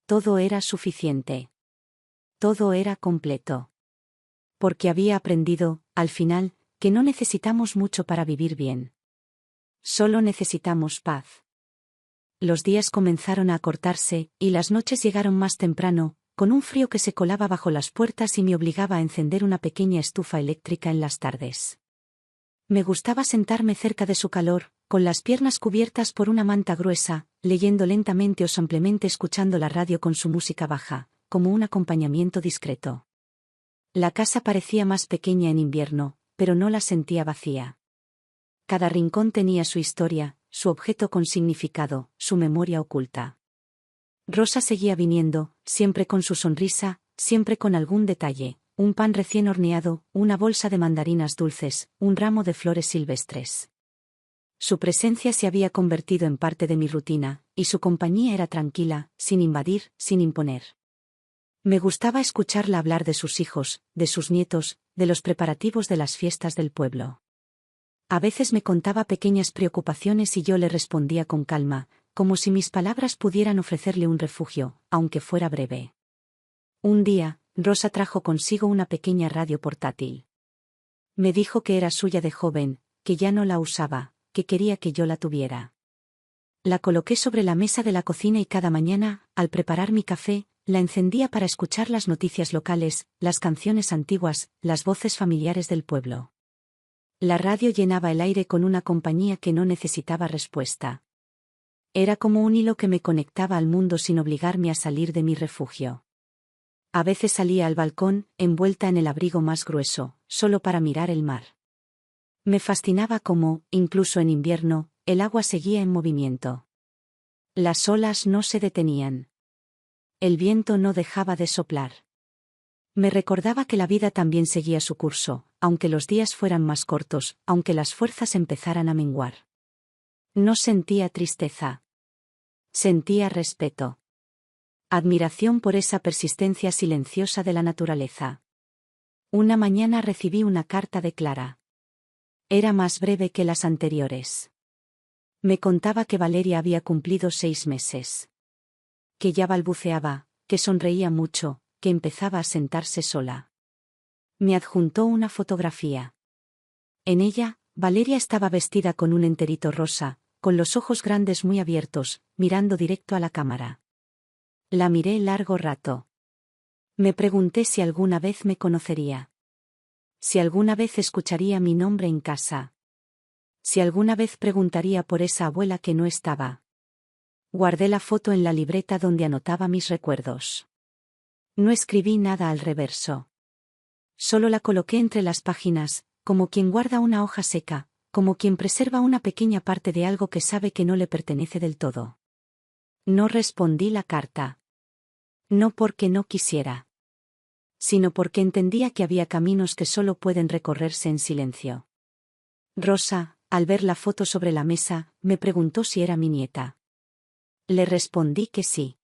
Todo era suficiente. Todo era completo. Porque había aprendido, al final, que no necesitamos mucho para vivir bien. Solo necesitamos paz. Los días comenzaron a acortarse, y las noches llegaron más temprano, con un frío que se colaba bajo las puertas y me obligaba a encender una pequeña estufa eléctrica en las tardes. Me gustaba sentarme cerca de su calor, con las piernas cubiertas por una manta gruesa, leyendo lentamente o simplemente escuchando la radio con su música baja, como un acompañamiento discreto. La casa parecía más pequeña en invierno, pero no la sentía vacía. Cada rincón tenía su historia, su objeto con significado, su memoria oculta. Rosa seguía viniendo, siempre con su sonrisa, siempre con algún detalle, un pan recién horneado, una bolsa de mandarinas dulces, un ramo de flores silvestres. Su presencia se había convertido en parte de mi rutina, y su compañía era tranquila, sin invadir, sin imponer. Me gustaba escucharla hablar de sus hijos, de sus nietos, de los preparativos de las fiestas del pueblo. A veces me contaba pequeñas preocupaciones y yo le respondía con calma, como si mis palabras pudieran ofrecerle un refugio, aunque fuera breve. Un día, Rosa trajo consigo una pequeña radio portátil. Me dijo que era suya de joven, que ya no la usaba, que quería que yo la tuviera. La coloqué sobre la mesa de la cocina y cada mañana, al preparar mi café, la encendía para escuchar las noticias locales, las canciones antiguas, las voces familiares del pueblo. La radio llenaba el aire con una compañía que no necesitaba respuesta. Era como un hilo que me conectaba al mundo sin obligarme a salir de mi refugio. A veces salía al balcón, envuelta en el abrigo más grueso, solo para mirar el mar. Me fascinaba cómo, incluso en invierno, el agua seguía en movimiento. Las olas no se detenían. El viento no dejaba de soplar. Me recordaba que la vida también seguía su curso, aunque los días fueran más cortos, aunque las fuerzas empezaran a menguar. No sentía tristeza. Sentía respeto. Admiración por esa persistencia silenciosa de la naturaleza. Una mañana recibí una carta de Clara. Era más breve que las anteriores. Me contaba que Valeria había cumplido 6 meses. Que ya balbuceaba, que sonreía mucho, que empezaba a sentarse sola. Me adjuntó una fotografía. En ella, Valeria estaba vestida con un enterito rosa, con los ojos grandes muy abiertos, mirando directo a la cámara. La miré largo rato. Me pregunté si alguna vez me conocería. Si alguna vez escucharía mi nombre en casa. Si alguna vez preguntaría por esa abuela que no estaba. Guardé la foto en la libreta donde anotaba mis recuerdos. No escribí nada al reverso. Solo la coloqué entre las páginas, como quien guarda una hoja seca, como quien preserva una pequeña parte de algo que sabe que no le pertenece del todo. No respondí la carta. No porque no quisiera, sino porque entendía que había caminos que solo pueden recorrerse en silencio. Rosa, al ver la foto sobre la mesa, me preguntó si era mi nieta. Le respondí que sí.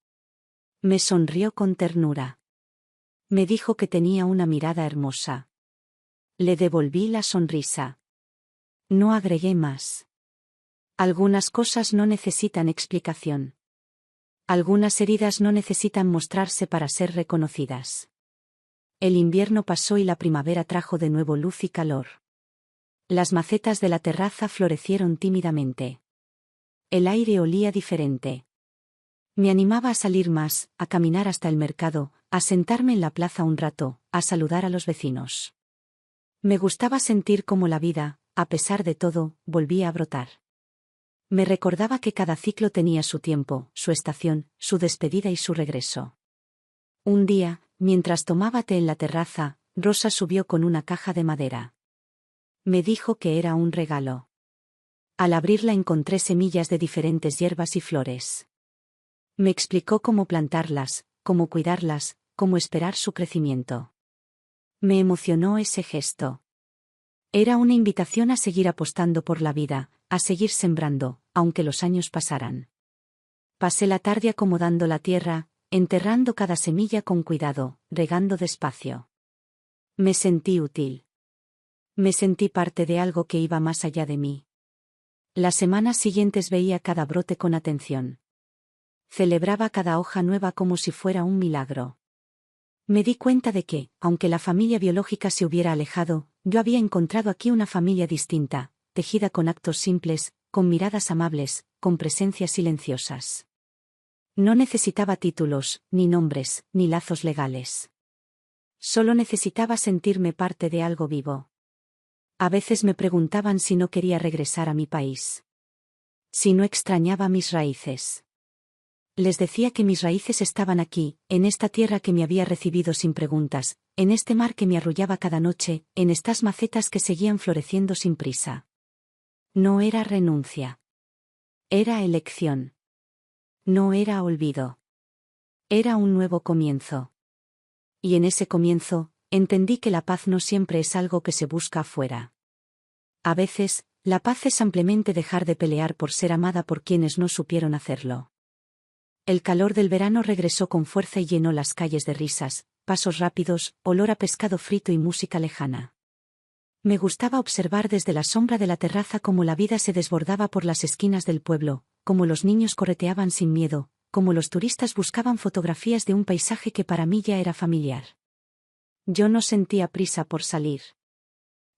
Me sonrió con ternura. Me dijo que tenía una mirada hermosa. Le devolví la sonrisa. No agregué más. Algunas cosas no necesitan explicación. Algunas heridas no necesitan mostrarse para ser reconocidas. El invierno pasó y la primavera trajo de nuevo luz y calor. Las macetas de la terraza florecieron tímidamente. El aire olía diferente. Me animaba a salir más, a caminar hasta el mercado, a sentarme en la plaza un rato, a saludar a los vecinos. Me gustaba sentir cómo la vida, a pesar de todo, volvía a brotar. Me recordaba que cada ciclo tenía su tiempo, su estación, su despedida y su regreso. Un día, mientras tomaba té en la terraza, Rosa subió con una caja de madera. Me dijo que era un regalo. Al abrirla encontré semillas de diferentes hierbas y flores. Me explicó cómo plantarlas, cómo cuidarlas, cómo esperar su crecimiento. Me emocionó ese gesto. Era una invitación a seguir apostando por la vida, a seguir sembrando, aunque los años pasaran. Pasé la tarde acomodando la tierra, enterrando cada semilla con cuidado, regando despacio. Me sentí útil. Me sentí parte de algo que iba más allá de mí. Las semanas siguientes veía cada brote con atención. Celebraba cada hoja nueva como si fuera un milagro. Me di cuenta de que, aunque la familia biológica se hubiera alejado, yo había encontrado aquí una familia distinta, tejida con actos simples, con miradas amables, con presencias silenciosas. No necesitaba títulos, ni nombres, ni lazos legales. Solo necesitaba sentirme parte de algo vivo. A veces me preguntaban si no quería regresar a mi país. Si no extrañaba mis raíces. Les decía que mis raíces estaban aquí, en esta tierra que me había recibido sin preguntas, en este mar que me arrullaba cada noche, en estas macetas que seguían floreciendo sin prisa. No era renuncia. Era elección. No era olvido. Era un nuevo comienzo. Y en ese comienzo, entendí que la paz no siempre es algo que se busca afuera. A veces, la paz es simplemente dejar de pelear por ser amada por quienes no supieron hacerlo. El calor del verano regresó con fuerza y llenó las calles de risas, pasos rápidos, olor a pescado frito y música lejana. Me gustaba observar desde la sombra de la terraza cómo la vida se desbordaba por las esquinas del pueblo, cómo los niños correteaban sin miedo, cómo los turistas buscaban fotografías de un paisaje que para mí ya era familiar. Yo no sentía prisa por salir.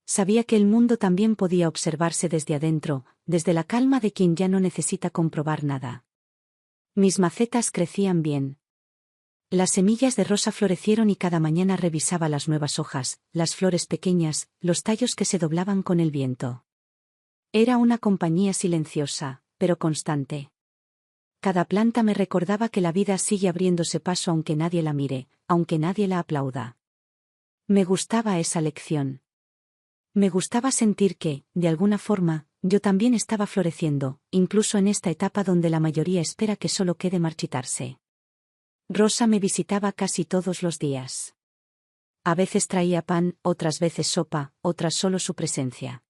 Sabía que el mundo también podía observarse desde adentro, desde la calma de quien ya no necesita comprobar nada. Mis macetas crecían bien. Las semillas de rosa florecieron y cada mañana revisaba las nuevas hojas, las flores pequeñas, los tallos que se doblaban con el viento. Era una compañía silenciosa, pero constante. Cada planta me recordaba que la vida sigue abriéndose paso aunque nadie la mire, aunque nadie la aplauda. Me gustaba esa lección. Me gustaba sentir que, de alguna forma, yo también estaba floreciendo, incluso en esta etapa donde la mayoría espera que solo quede marchitarse. Rosa me visitaba casi todos los días. A veces traía pan, otras veces sopa, otras solo su presencia.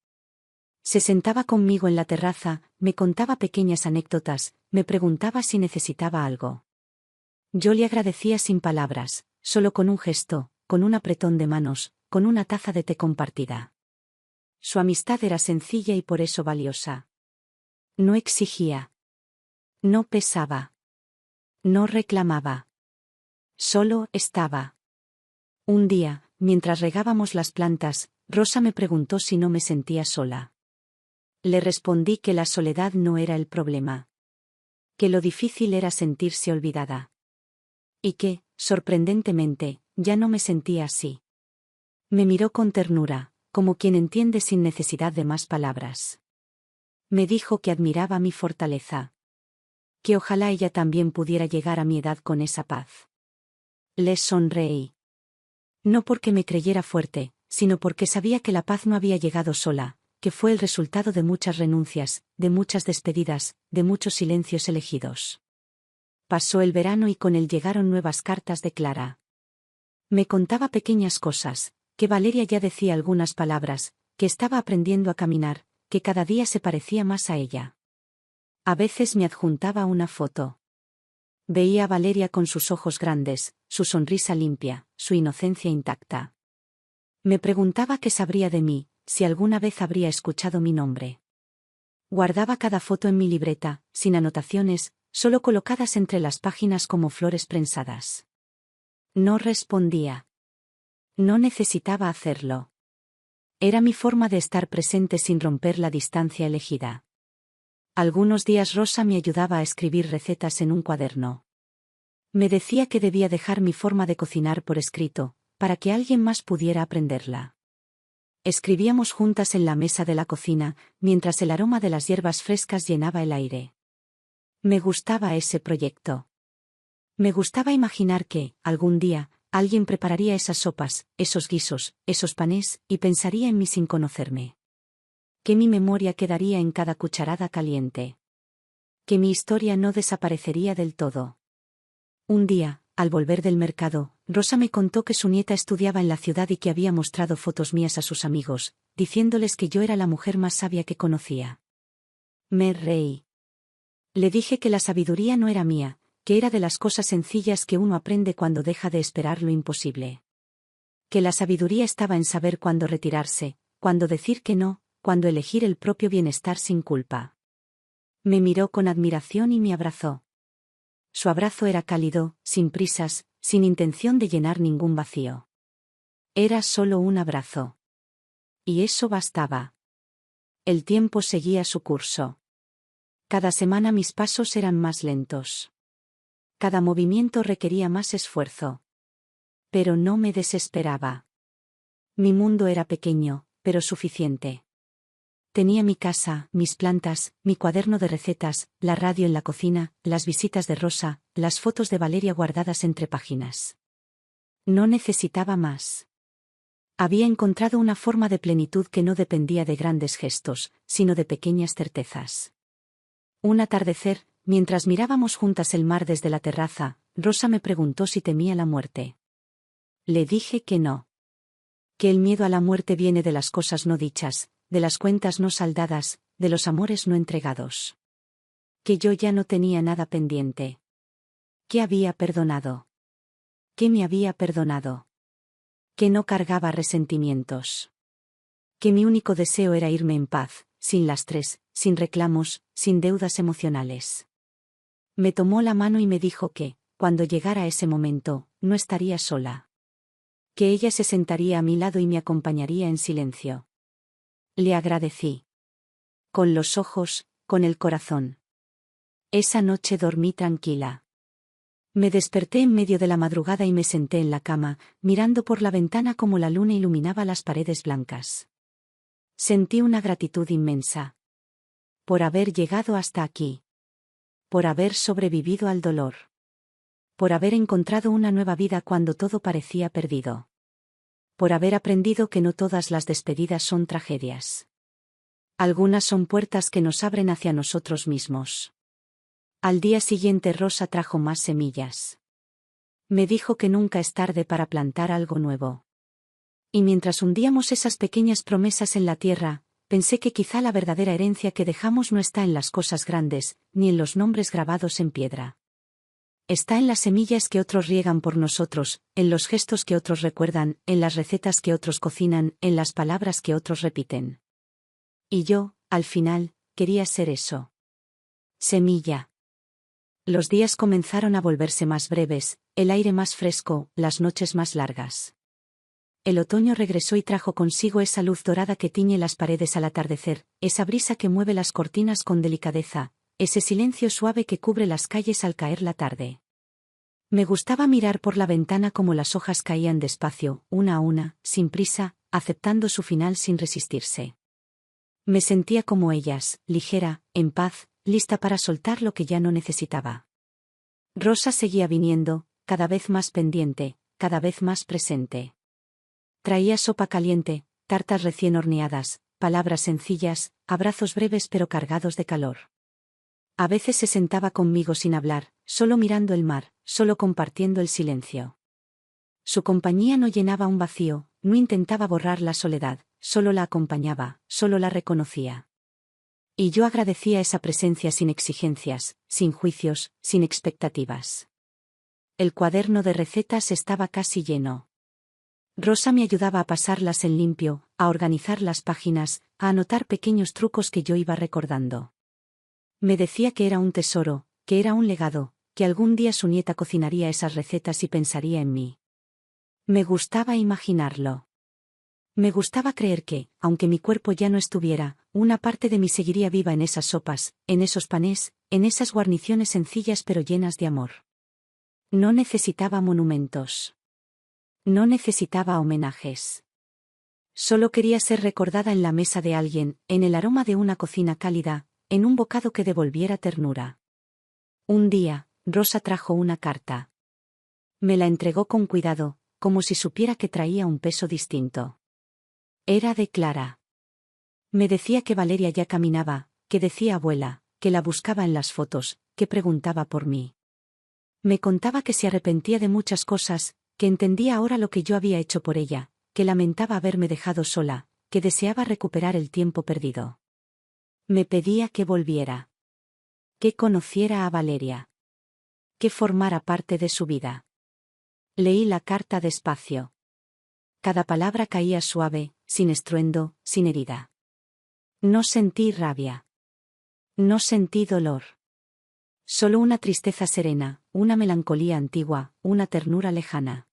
Se sentaba conmigo en la terraza, me contaba pequeñas anécdotas, me preguntaba si necesitaba algo. Yo le agradecía sin palabras, solo con un gesto, con un apretón de manos, con una taza de té compartida. Su amistad era sencilla y por eso valiosa. No exigía. No pesaba. No reclamaba. Solo estaba. Un día, mientras regábamos las plantas, Rosa me preguntó si no me sentía sola. Le respondí que la soledad no era el problema. Que lo difícil era sentirse olvidada. Y que, sorprendentemente, ya no me sentía así. Me miró con ternura, como quien entiende sin necesidad de más palabras. Me dijo que admiraba mi fortaleza. Que ojalá ella también pudiera llegar a mi edad con esa paz. Le sonreí. No porque me creyera fuerte, sino porque sabía que la paz no había llegado sola, que fue el resultado de muchas renuncias, de muchas despedidas, de muchos silencios elegidos. Pasó el verano y con él llegaron nuevas cartas de Clara. Me contaba pequeñas cosas, que Valeria ya decía algunas palabras, que estaba aprendiendo a caminar, que cada día se parecía más a ella. A veces me adjuntaba una foto. Veía a Valeria con sus ojos grandes, su sonrisa limpia, su inocencia intacta. Me preguntaba qué sabría de mí, si alguna vez habría escuchado mi nombre. Guardaba cada foto en mi libreta, sin anotaciones, solo colocadas entre las páginas como flores prensadas. No respondía. No necesitaba hacerlo. Era mi forma de estar presente sin romper la distancia elegida. Algunos días Rosa me ayudaba a escribir recetas en un cuaderno. Me decía que debía dejar mi forma de cocinar por escrito, para que alguien más pudiera aprenderla. Escribíamos juntas en la mesa de la cocina, mientras el aroma de las hierbas frescas llenaba el aire. Me gustaba ese proyecto. Me gustaba imaginar que, algún día, alguien prepararía esas sopas, esos guisos, esos panés, y pensaría en mí sin conocerme. Que mi memoria quedaría en cada cucharada caliente. Que mi historia no desaparecería del todo. Un día, al volver del mercado, Rosa me contó que su nieta estudiaba en la ciudad y que había mostrado fotos mías a sus amigos, diciéndoles que yo era la mujer más sabia que conocía. Me reí. Le dije que la sabiduría no era mía, que era de las cosas sencillas que uno aprende cuando deja de esperar lo imposible. Que la sabiduría estaba en saber cuándo retirarse, cuándo decir que no, cuándo elegir el propio bienestar sin culpa. Me miró con admiración y me abrazó. Su abrazo era cálido, sin prisas, sin intención de llenar ningún vacío. Era solo un abrazo. Y eso bastaba. El tiempo seguía su curso. Cada semana mis pasos eran más lentos. Cada movimiento requería más esfuerzo. Pero no me desesperaba. Mi mundo era pequeño, pero suficiente. Tenía mi casa, mis plantas, mi cuaderno de recetas, la radio en la cocina, las visitas de Rosa, las fotos de Valeria guardadas entre páginas. No necesitaba más. Había encontrado una forma de plenitud que no dependía de grandes gestos, sino de pequeñas certezas. Un atardecer, mientras mirábamos juntas el mar desde la terraza, Rosa me preguntó si temía la muerte. Le dije que no. Que el miedo a la muerte viene de las cosas no dichas, de las cuentas no saldadas, de los amores no entregados. Que yo ya no tenía nada pendiente. Que había perdonado. Que me había perdonado. Que no cargaba resentimientos. Que mi único deseo era irme en paz, sin lastres, sin reclamos, sin deudas emocionales. Me tomó la mano y me dijo que, cuando llegara ese momento, no estaría sola. Que ella se sentaría a mi lado y me acompañaría en silencio. Le agradecí. Con los ojos, con el corazón. Esa noche dormí tranquila. Me desperté en medio de la madrugada y me senté en la cama, mirando por la ventana como la luna iluminaba las paredes blancas. Sentí una gratitud inmensa. Por haber llegado hasta aquí. Por haber sobrevivido al dolor. Por haber encontrado una nueva vida cuando todo parecía perdido. Por haber aprendido que no todas las despedidas son tragedias. Algunas son puertas que nos abren hacia nosotros mismos. Al día siguiente Rosa trajo más semillas. Me dijo que nunca es tarde para plantar algo nuevo. Y mientras hundíamos esas pequeñas promesas en la tierra, pensé que quizá la verdadera herencia que dejamos no está en las cosas grandes, ni en los nombres grabados en piedra. Está en las semillas que otros riegan por nosotros, en los gestos que otros recuerdan, en las recetas que otros cocinan, en las palabras que otros repiten. Y yo, al final, quería ser eso. Semilla. Los días comenzaron a volverse más breves, el aire más fresco, las noches más largas. El otoño regresó y trajo consigo esa luz dorada que tiñe las paredes al atardecer, esa brisa que mueve las cortinas con delicadeza, ese silencio suave que cubre las calles al caer la tarde. Me gustaba mirar por la ventana como las hojas caían despacio, una a una, sin prisa, aceptando su final sin resistirse. Me sentía como ellas, ligera, en paz, lista para soltar lo que ya no necesitaba. Rosa seguía viniendo, cada vez más pendiente, cada vez más presente. Traía sopa caliente, tartas recién horneadas, palabras sencillas, abrazos breves pero cargados de calor. A veces se sentaba conmigo sin hablar, solo mirando el mar, solo compartiendo el silencio. Su compañía no llenaba un vacío, no intentaba borrar la soledad, solo la acompañaba, solo la reconocía. Y yo agradecía esa presencia sin exigencias, sin juicios, sin expectativas. El cuaderno de recetas estaba casi lleno. Rosa me ayudaba a pasarlas en limpio, a organizar las páginas, a anotar pequeños trucos que yo iba recordando. Me decía que era un tesoro, que era un legado, que algún día su nieta cocinaría esas recetas y pensaría en mí. Me gustaba imaginarlo. Me gustaba creer que, aunque mi cuerpo ya no estuviera, una parte de mí seguiría viva en esas sopas, en esos panes, en esas guarniciones sencillas pero llenas de amor. No necesitaba monumentos. No necesitaba homenajes. Solo quería ser recordada en la mesa de alguien, en el aroma de una cocina cálida, en un bocado que devolviera ternura. Un día, Rosa trajo una carta. Me la entregó con cuidado, como si supiera que traía un peso distinto. Era de Clara. Me decía que Valeria ya caminaba, que decía abuela, que la buscaba en las fotos, que preguntaba por mí. Me contaba que se arrepentía de muchas cosas, que entendía ahora lo que yo había hecho por ella, que lamentaba haberme dejado sola, que deseaba recuperar el tiempo perdido. Me pedía que volviera. Que conociera a Valeria. Que formara parte de su vida. Leí la carta despacio. Cada palabra caía suave, sin estruendo, sin herida. No sentí rabia. No sentí dolor. Solo una tristeza serena, una melancolía antigua, una ternura lejana.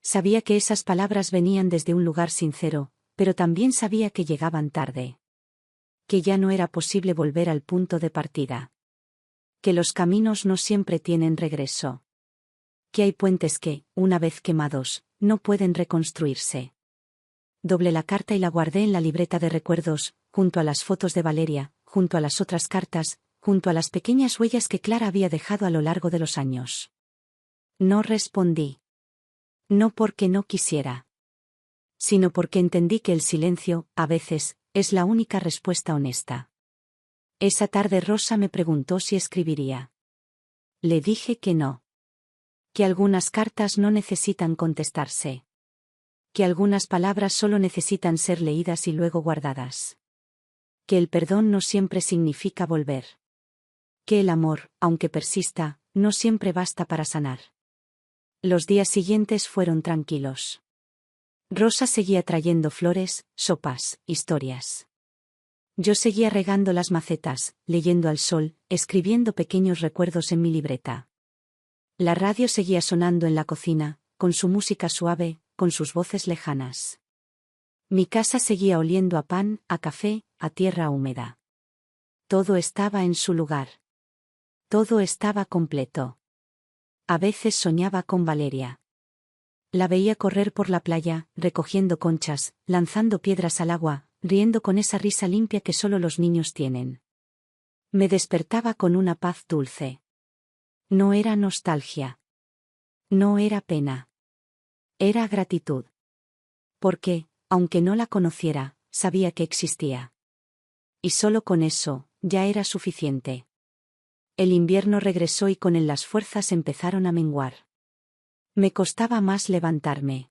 Sabía que esas palabras venían desde un lugar sincero, pero también sabía que llegaban tarde. Que ya no era posible volver al punto de partida. Que los caminos no siempre tienen regreso. Que hay puentes que, una vez quemados, no pueden reconstruirse. Doblé la carta y la guardé en la libreta de recuerdos, junto a las fotos de Valeria, junto a las otras cartas, junto a las pequeñas huellas que Clara había dejado a lo largo de los años. No respondí. No porque no quisiera. Sino porque entendí que el silencio, a veces, es la única respuesta honesta. Esa tarde Rosa me preguntó si escribiría. Le dije que no. Que algunas cartas no necesitan contestarse. Que algunas palabras solo necesitan ser leídas y luego guardadas. Que el perdón no siempre significa volver. Que el amor, aunque persista, no siempre basta para sanar. Los días siguientes fueron tranquilos. Rosa seguía trayendo flores, sopas, historias. Yo seguía regando las macetas, leyendo al sol, escribiendo pequeños recuerdos en mi libreta. La radio seguía sonando en la cocina, con su música suave, con sus voces lejanas. Mi casa seguía oliendo a pan, a café, a tierra húmeda. Todo estaba en su lugar. Todo estaba completo. A veces soñaba con Valeria. La veía correr por la playa, recogiendo conchas, lanzando piedras al agua, riendo con esa risa limpia que solo los niños tienen. Me despertaba con una paz dulce. No era nostalgia. No era pena. Era gratitud. Porque, aunque no la conociera, sabía que existía. Y solo con eso, ya era suficiente. El invierno regresó y con él las fuerzas empezaron a menguar. Me costaba más levantarme.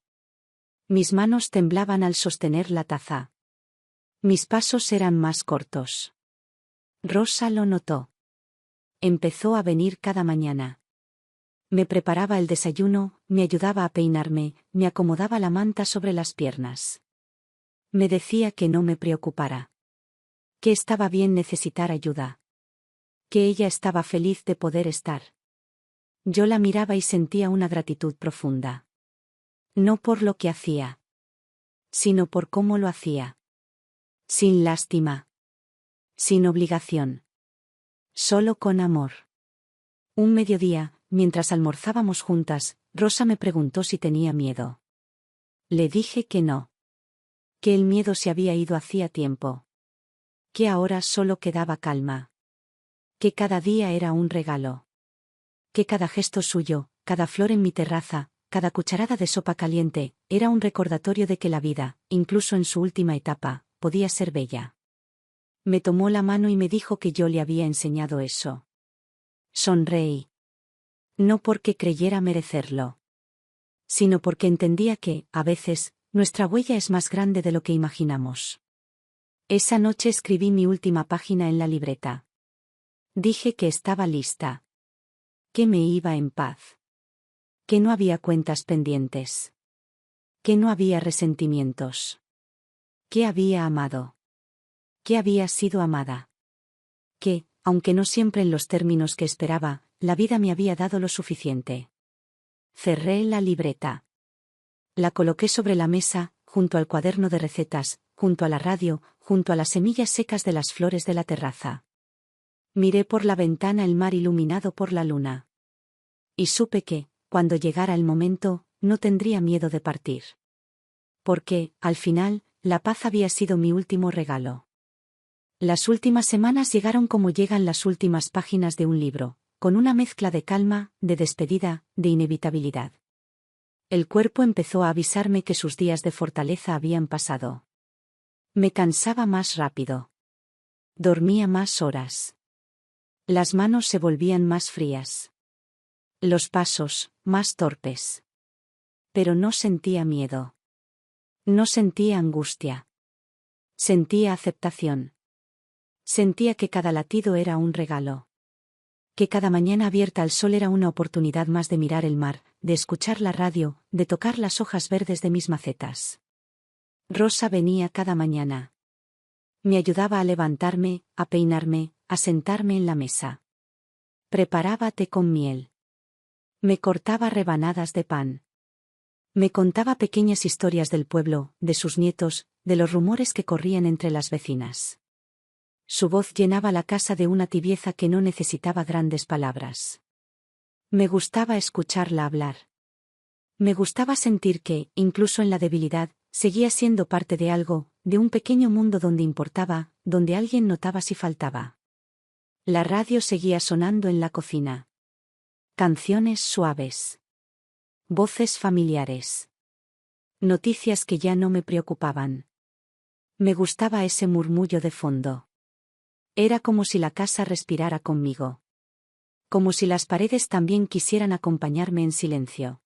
Mis manos temblaban al sostener la taza. Mis pasos eran más cortos. Rosa lo notó. Empezó a venir cada mañana. Me preparaba el desayuno, me ayudaba a peinarme, me acomodaba la manta sobre las piernas. Me decía que no me preocupara. Que estaba bien necesitar ayuda. Que ella estaba feliz de poder estar. Yo la miraba y sentía una gratitud profunda. No por lo que hacía, sino por cómo lo hacía. Sin lástima. Sin obligación. Solo con amor. Un mediodía, mientras almorzábamos juntas, Rosa me preguntó si tenía miedo. Le dije que no. Que el miedo se había ido hacía tiempo. Que ahora solo quedaba calma. Que cada día era un regalo. Que cada gesto suyo, cada flor en mi terraza, cada cucharada de sopa caliente, era un recordatorio de que la vida, incluso en su última etapa, podía ser bella. Me tomó la mano y me dijo que yo le había enseñado eso. Sonreí. No porque creyera merecerlo, sino porque entendía que, a veces, nuestra huella es más grande de lo que imaginamos. Esa noche escribí mi última página en la libreta. Dije que estaba lista. Que me iba en paz. Que no había cuentas pendientes. Que no había resentimientos. Que había amado. Que había sido amada. Que, aunque no siempre en los términos que esperaba, la vida me había dado lo suficiente. Cerré la libreta. La coloqué sobre la mesa, junto al cuaderno de recetas, junto a la radio, junto a las semillas secas de las flores de la terraza. Miré por la ventana el mar iluminado por la luna. Y supe que, cuando llegara el momento, no tendría miedo de partir. Porque, al final, la paz había sido mi último regalo. Las últimas semanas llegaron como llegan las últimas páginas de un libro, con una mezcla de calma, de despedida, de inevitabilidad. El cuerpo empezó a avisarme que sus días de fortaleza habían pasado. Me cansaba más rápido. Dormía más horas. Las manos se volvían más frías. Los pasos, más torpes. Pero no sentía miedo. No sentía angustia. Sentía aceptación. Sentía que cada latido era un regalo. Que cada mañana abierta al sol era una oportunidad más de mirar el mar, de escuchar la radio, de tocar las hojas verdes de mis macetas. Rosa venía cada mañana. Me ayudaba a levantarme, a peinarme, a sentarme en la mesa. Preparaba té con miel. Me cortaba rebanadas de pan. Me contaba pequeñas historias del pueblo, de sus nietos, de los rumores que corrían entre las vecinas. Su voz llenaba la casa de una tibieza que no necesitaba grandes palabras. Me gustaba escucharla hablar. Me gustaba sentir que, incluso en la debilidad, seguía siendo parte de algo, de un pequeño mundo donde importaba, donde alguien notaba si faltaba. La radio seguía sonando en la cocina. Canciones suaves. Voces familiares. Noticias que ya no me preocupaban. Me gustaba ese murmullo de fondo. Era como si la casa respirara conmigo. Como si las paredes también quisieran acompañarme en silencio.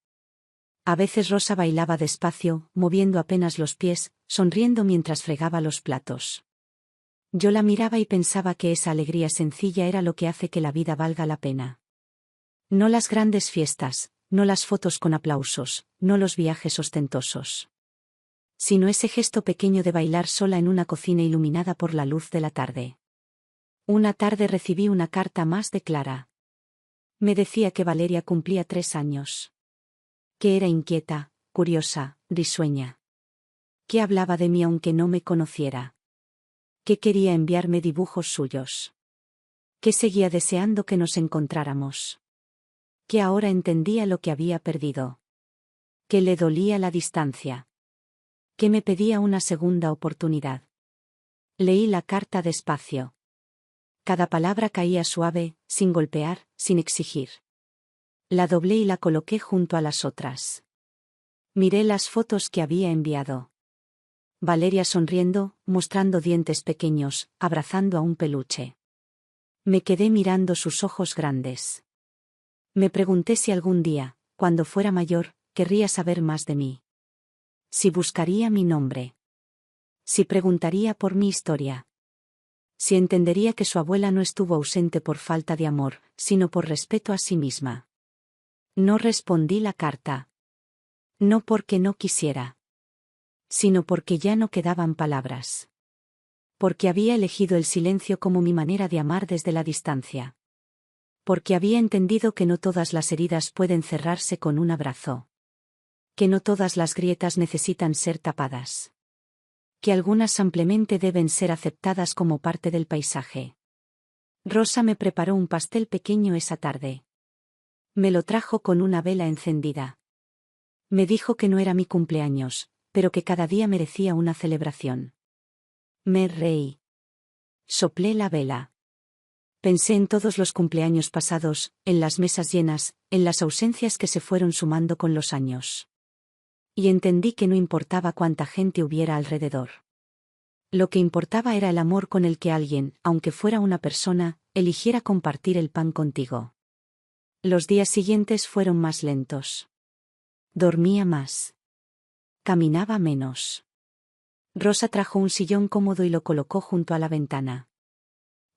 A veces Rosa bailaba despacio, moviendo apenas los pies, sonriendo mientras fregaba los platos. Yo la miraba y pensaba que esa alegría sencilla era lo que hace que la vida valga la pena. No las grandes fiestas, no las fotos con aplausos, no los viajes ostentosos. Sino ese gesto pequeño de bailar sola en una cocina iluminada por la luz de la tarde. Una tarde recibí una carta más de Clara. Me decía que Valeria cumplía 3 años. Que era inquieta, curiosa, risueña. Que hablaba de mí aunque no me conociera. Que quería enviarme dibujos suyos. Que seguía deseando que nos encontráramos. Que ahora entendía lo que había perdido. Que le dolía la distancia. Que me pedía una segunda oportunidad. Leí la carta despacio. Cada palabra caía suave, sin golpear, sin exigir. La doblé y la coloqué junto a las otras. Miré las fotos que había enviado. Valeria sonriendo, mostrando dientes pequeños, abrazando a un peluche. Me quedé mirando sus ojos grandes. Me pregunté si algún día, cuando fuera mayor, querría saber más de mí. Si buscaría mi nombre. Si preguntaría por mi historia. Si entendería que su abuela no estuvo ausente por falta de amor, sino por respeto a sí misma. No respondí la carta. No porque no quisiera. Sino porque ya no quedaban palabras. Porque había elegido el silencio como mi manera de amar desde la distancia. Porque había entendido que no todas las heridas pueden cerrarse con un abrazo. Que no todas las grietas necesitan ser tapadas. Que algunas simplemente deben ser aceptadas como parte del paisaje. Rosa me preparó un pastel pequeño esa tarde. Me lo trajo con una vela encendida. Me dijo que no era mi cumpleaños, pero que cada día merecía una celebración. Me reí. Soplé la vela. Pensé en todos los cumpleaños pasados, en las mesas llenas, en las ausencias que se fueron sumando con los años. Y entendí que no importaba cuánta gente hubiera alrededor. Lo que importaba era el amor con el que alguien, aunque fuera una persona, eligiera compartir el pan contigo. Los días siguientes fueron más lentos. Dormía más. Caminaba menos. Rosa trajo un sillón cómodo y lo colocó junto a la ventana.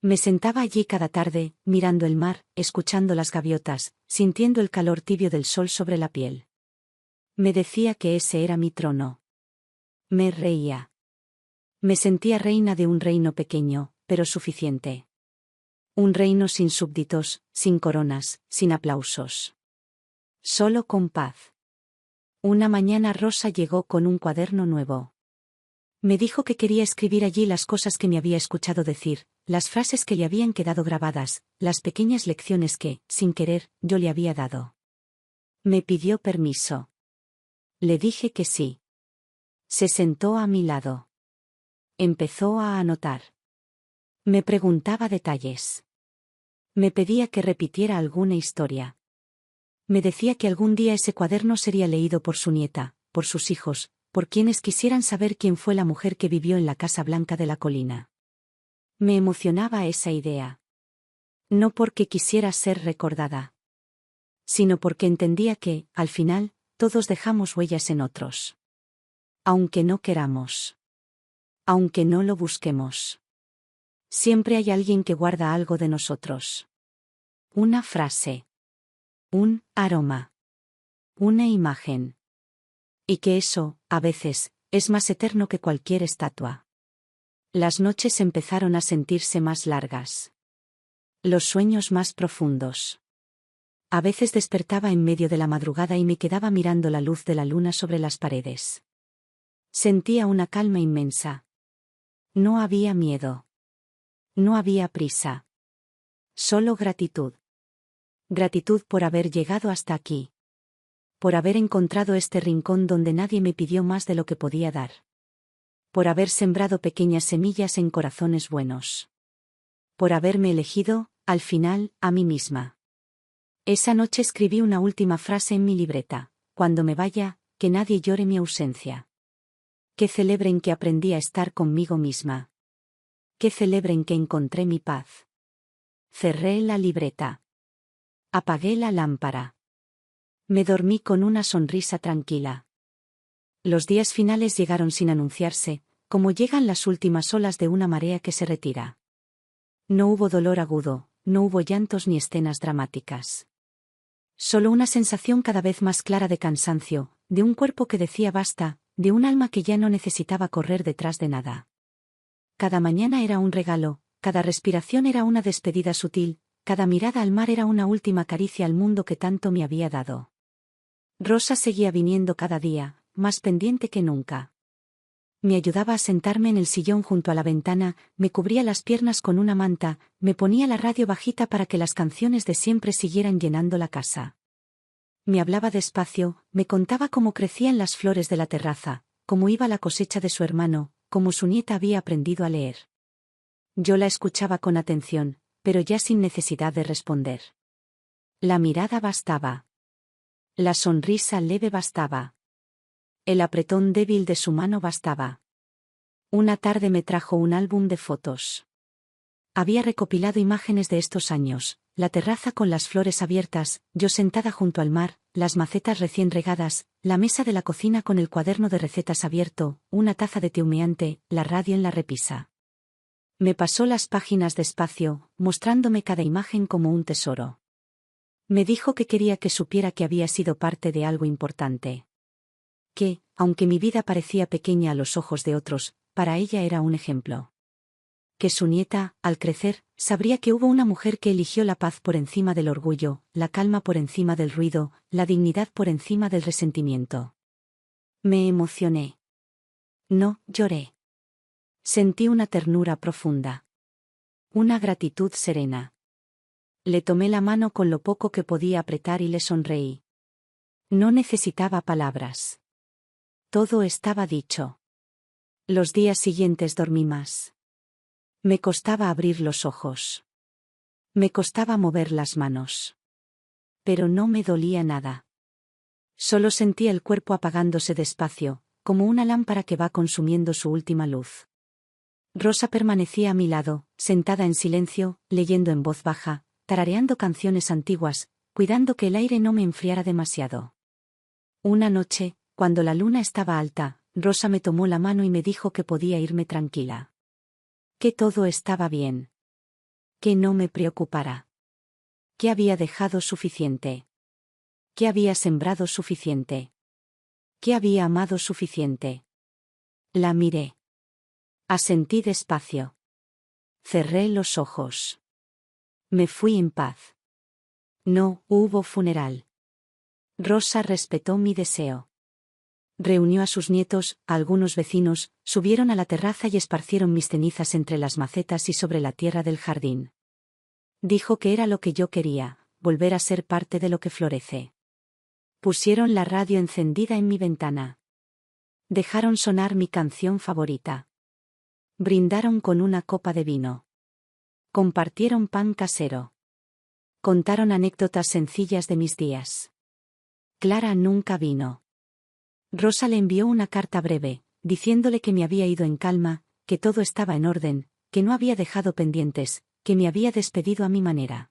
Me sentaba allí cada tarde, mirando el mar, escuchando las gaviotas, sintiendo el calor tibio del sol sobre la piel. Me decía que ese era mi trono. Me reía. Me sentía reina de un reino pequeño, pero suficiente. Un reino sin súbditos, sin coronas, sin aplausos. Solo con paz. Una mañana Rosa llegó con un cuaderno nuevo. Me dijo que quería escribir allí las cosas que me había escuchado decir, las frases que le habían quedado grabadas, las pequeñas lecciones que, sin querer, yo le había dado. Me pidió permiso. Le dije que sí. Se sentó a mi lado. Empezó a anotar. Me preguntaba detalles. Me pedía que repitiera alguna historia. Me decía que algún día ese cuaderno sería leído por su nieta, por sus hijos, por quienes quisieran saber quién fue la mujer que vivió en la Casa Blanca de la colina. Me emocionaba esa idea. No porque quisiera ser recordada, sino porque entendía que, al final, todos dejamos huellas en otros. Aunque no queramos. Aunque no lo busquemos. Siempre hay alguien que guarda algo de nosotros. Una frase. Un aroma. Una imagen. Y que eso, a veces, es más eterno que cualquier estatua. Las noches empezaron a sentirse más largas. Los sueños más profundos. A veces despertaba en medio de la madrugada y me quedaba mirando la luz de la luna sobre las paredes. Sentía una calma inmensa. No había miedo. No había prisa. Solo gratitud. Gratitud por haber llegado hasta aquí. Por haber encontrado este rincón donde nadie me pidió más de lo que podía dar. Por haber sembrado pequeñas semillas en corazones buenos. Por haberme elegido, al final, a mí misma. Esa noche escribí una última frase en mi libreta: cuando me vaya, que nadie llore mi ausencia. Que celebren que aprendí a estar conmigo misma. Que celebren que encontré mi paz. Cerré la libreta. Apagué la lámpara. Me dormí con una sonrisa tranquila. Los días finales llegaron sin anunciarse, como llegan las últimas olas de una marea que se retira. No hubo dolor agudo, no hubo llantos ni escenas dramáticas. Solo una sensación cada vez más clara de cansancio, de un cuerpo que decía basta, de un alma que ya no necesitaba correr detrás de nada. Cada mañana era un regalo, cada respiración era una despedida sutil, cada mirada al mar era una última caricia al mundo que tanto me había dado. Rosa seguía viniendo cada día, más pendiente que nunca. Me ayudaba a sentarme en el sillón junto a la ventana, me cubría las piernas con una manta, me ponía la radio bajita para que las canciones de siempre siguieran llenando la casa. Me hablaba despacio, me contaba cómo crecían las flores de la terraza, cómo iba la cosecha de su hermano, cómo su nieta había aprendido a leer. Yo la escuchaba con atención, pero ya sin necesidad de responder. La mirada bastaba. La sonrisa leve bastaba. El apretón débil de su mano bastaba. Una tarde me trajo un álbum de fotos. Había recopilado imágenes de estos años, la terraza con las flores abiertas, yo sentada junto al mar, las macetas recién regadas, la mesa de la cocina con el cuaderno de recetas abierto, una taza de té humeante, la radio en la repisa. Me pasó las páginas despacio, mostrándome cada imagen como un tesoro. Me dijo que quería que supiera que había sido parte de algo importante. Que, aunque mi vida parecía pequeña a los ojos de otros, para ella era un ejemplo. Que su nieta, al crecer, sabría que hubo una mujer que eligió la paz por encima del orgullo, la calma por encima del ruido, la dignidad por encima del resentimiento. Me emocioné. No, lloré. Sentí una ternura profunda. Una gratitud serena. Le tomé la mano con lo poco que podía apretar y le sonreí. No necesitaba palabras. Todo estaba dicho. Los días siguientes dormí más. Me costaba abrir los ojos. Me costaba mover las manos. Pero no me dolía nada. Solo sentía el cuerpo apagándose despacio, como una lámpara que va consumiendo su última luz. Rosa permanecía a mi lado, sentada en silencio, leyendo en voz baja, tarareando canciones antiguas, cuidando que el aire no me enfriara demasiado. Una noche, cuando la luna estaba alta, Rosa me tomó la mano y me dijo que podía irme tranquila. Que todo estaba bien. Que no me preocupara. Que había dejado suficiente. Que había sembrado suficiente. Que había amado suficiente. La miré. Asentí despacio. Cerré los ojos. Me fui en paz. No hubo funeral. Rosa respetó mi deseo. Reunió a sus nietos, a algunos vecinos, subieron a la terraza y esparcieron mis cenizas entre las macetas y sobre la tierra del jardín. Dijo que era lo que yo quería, volver a ser parte de lo que florece. Pusieron la radio encendida en mi ventana. Dejaron sonar mi canción favorita. Brindaron con una copa de vino. Compartieron pan casero. Contaron anécdotas sencillas de mis días. Clara nunca vino. Rosa le envió una carta breve, diciéndole que me había ido en calma, que todo estaba en orden, que no había dejado pendientes, que me había despedido a mi manera.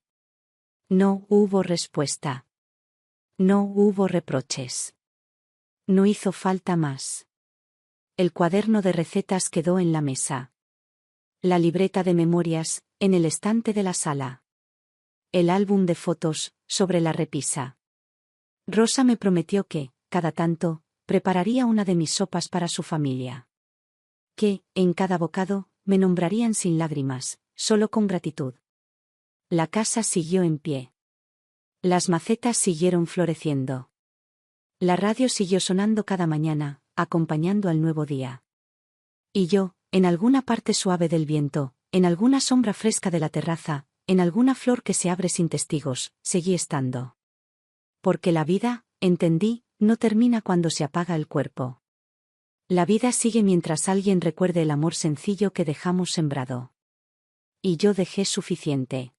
No hubo respuesta. No hubo reproches. No hizo falta más. El cuaderno de recetas quedó en la mesa. La libreta de memorias, en el estante de la sala. El álbum de fotos, sobre la repisa. Rosa me prometió que, cada tanto, prepararía una de mis sopas para su familia. Que, en cada bocado, me nombrarían sin lágrimas, solo con gratitud. La casa siguió en pie. Las macetas siguieron floreciendo. La radio siguió sonando cada mañana, acompañando al nuevo día. Y yo, en alguna parte suave del viento, en alguna sombra fresca de la terraza, en alguna flor que se abre sin testigos, seguí estando. Porque la vida, entendí, no termina cuando se apaga el cuerpo. La vida sigue mientras alguien recuerde el amor sencillo que dejamos sembrado. Y yo dejé suficiente.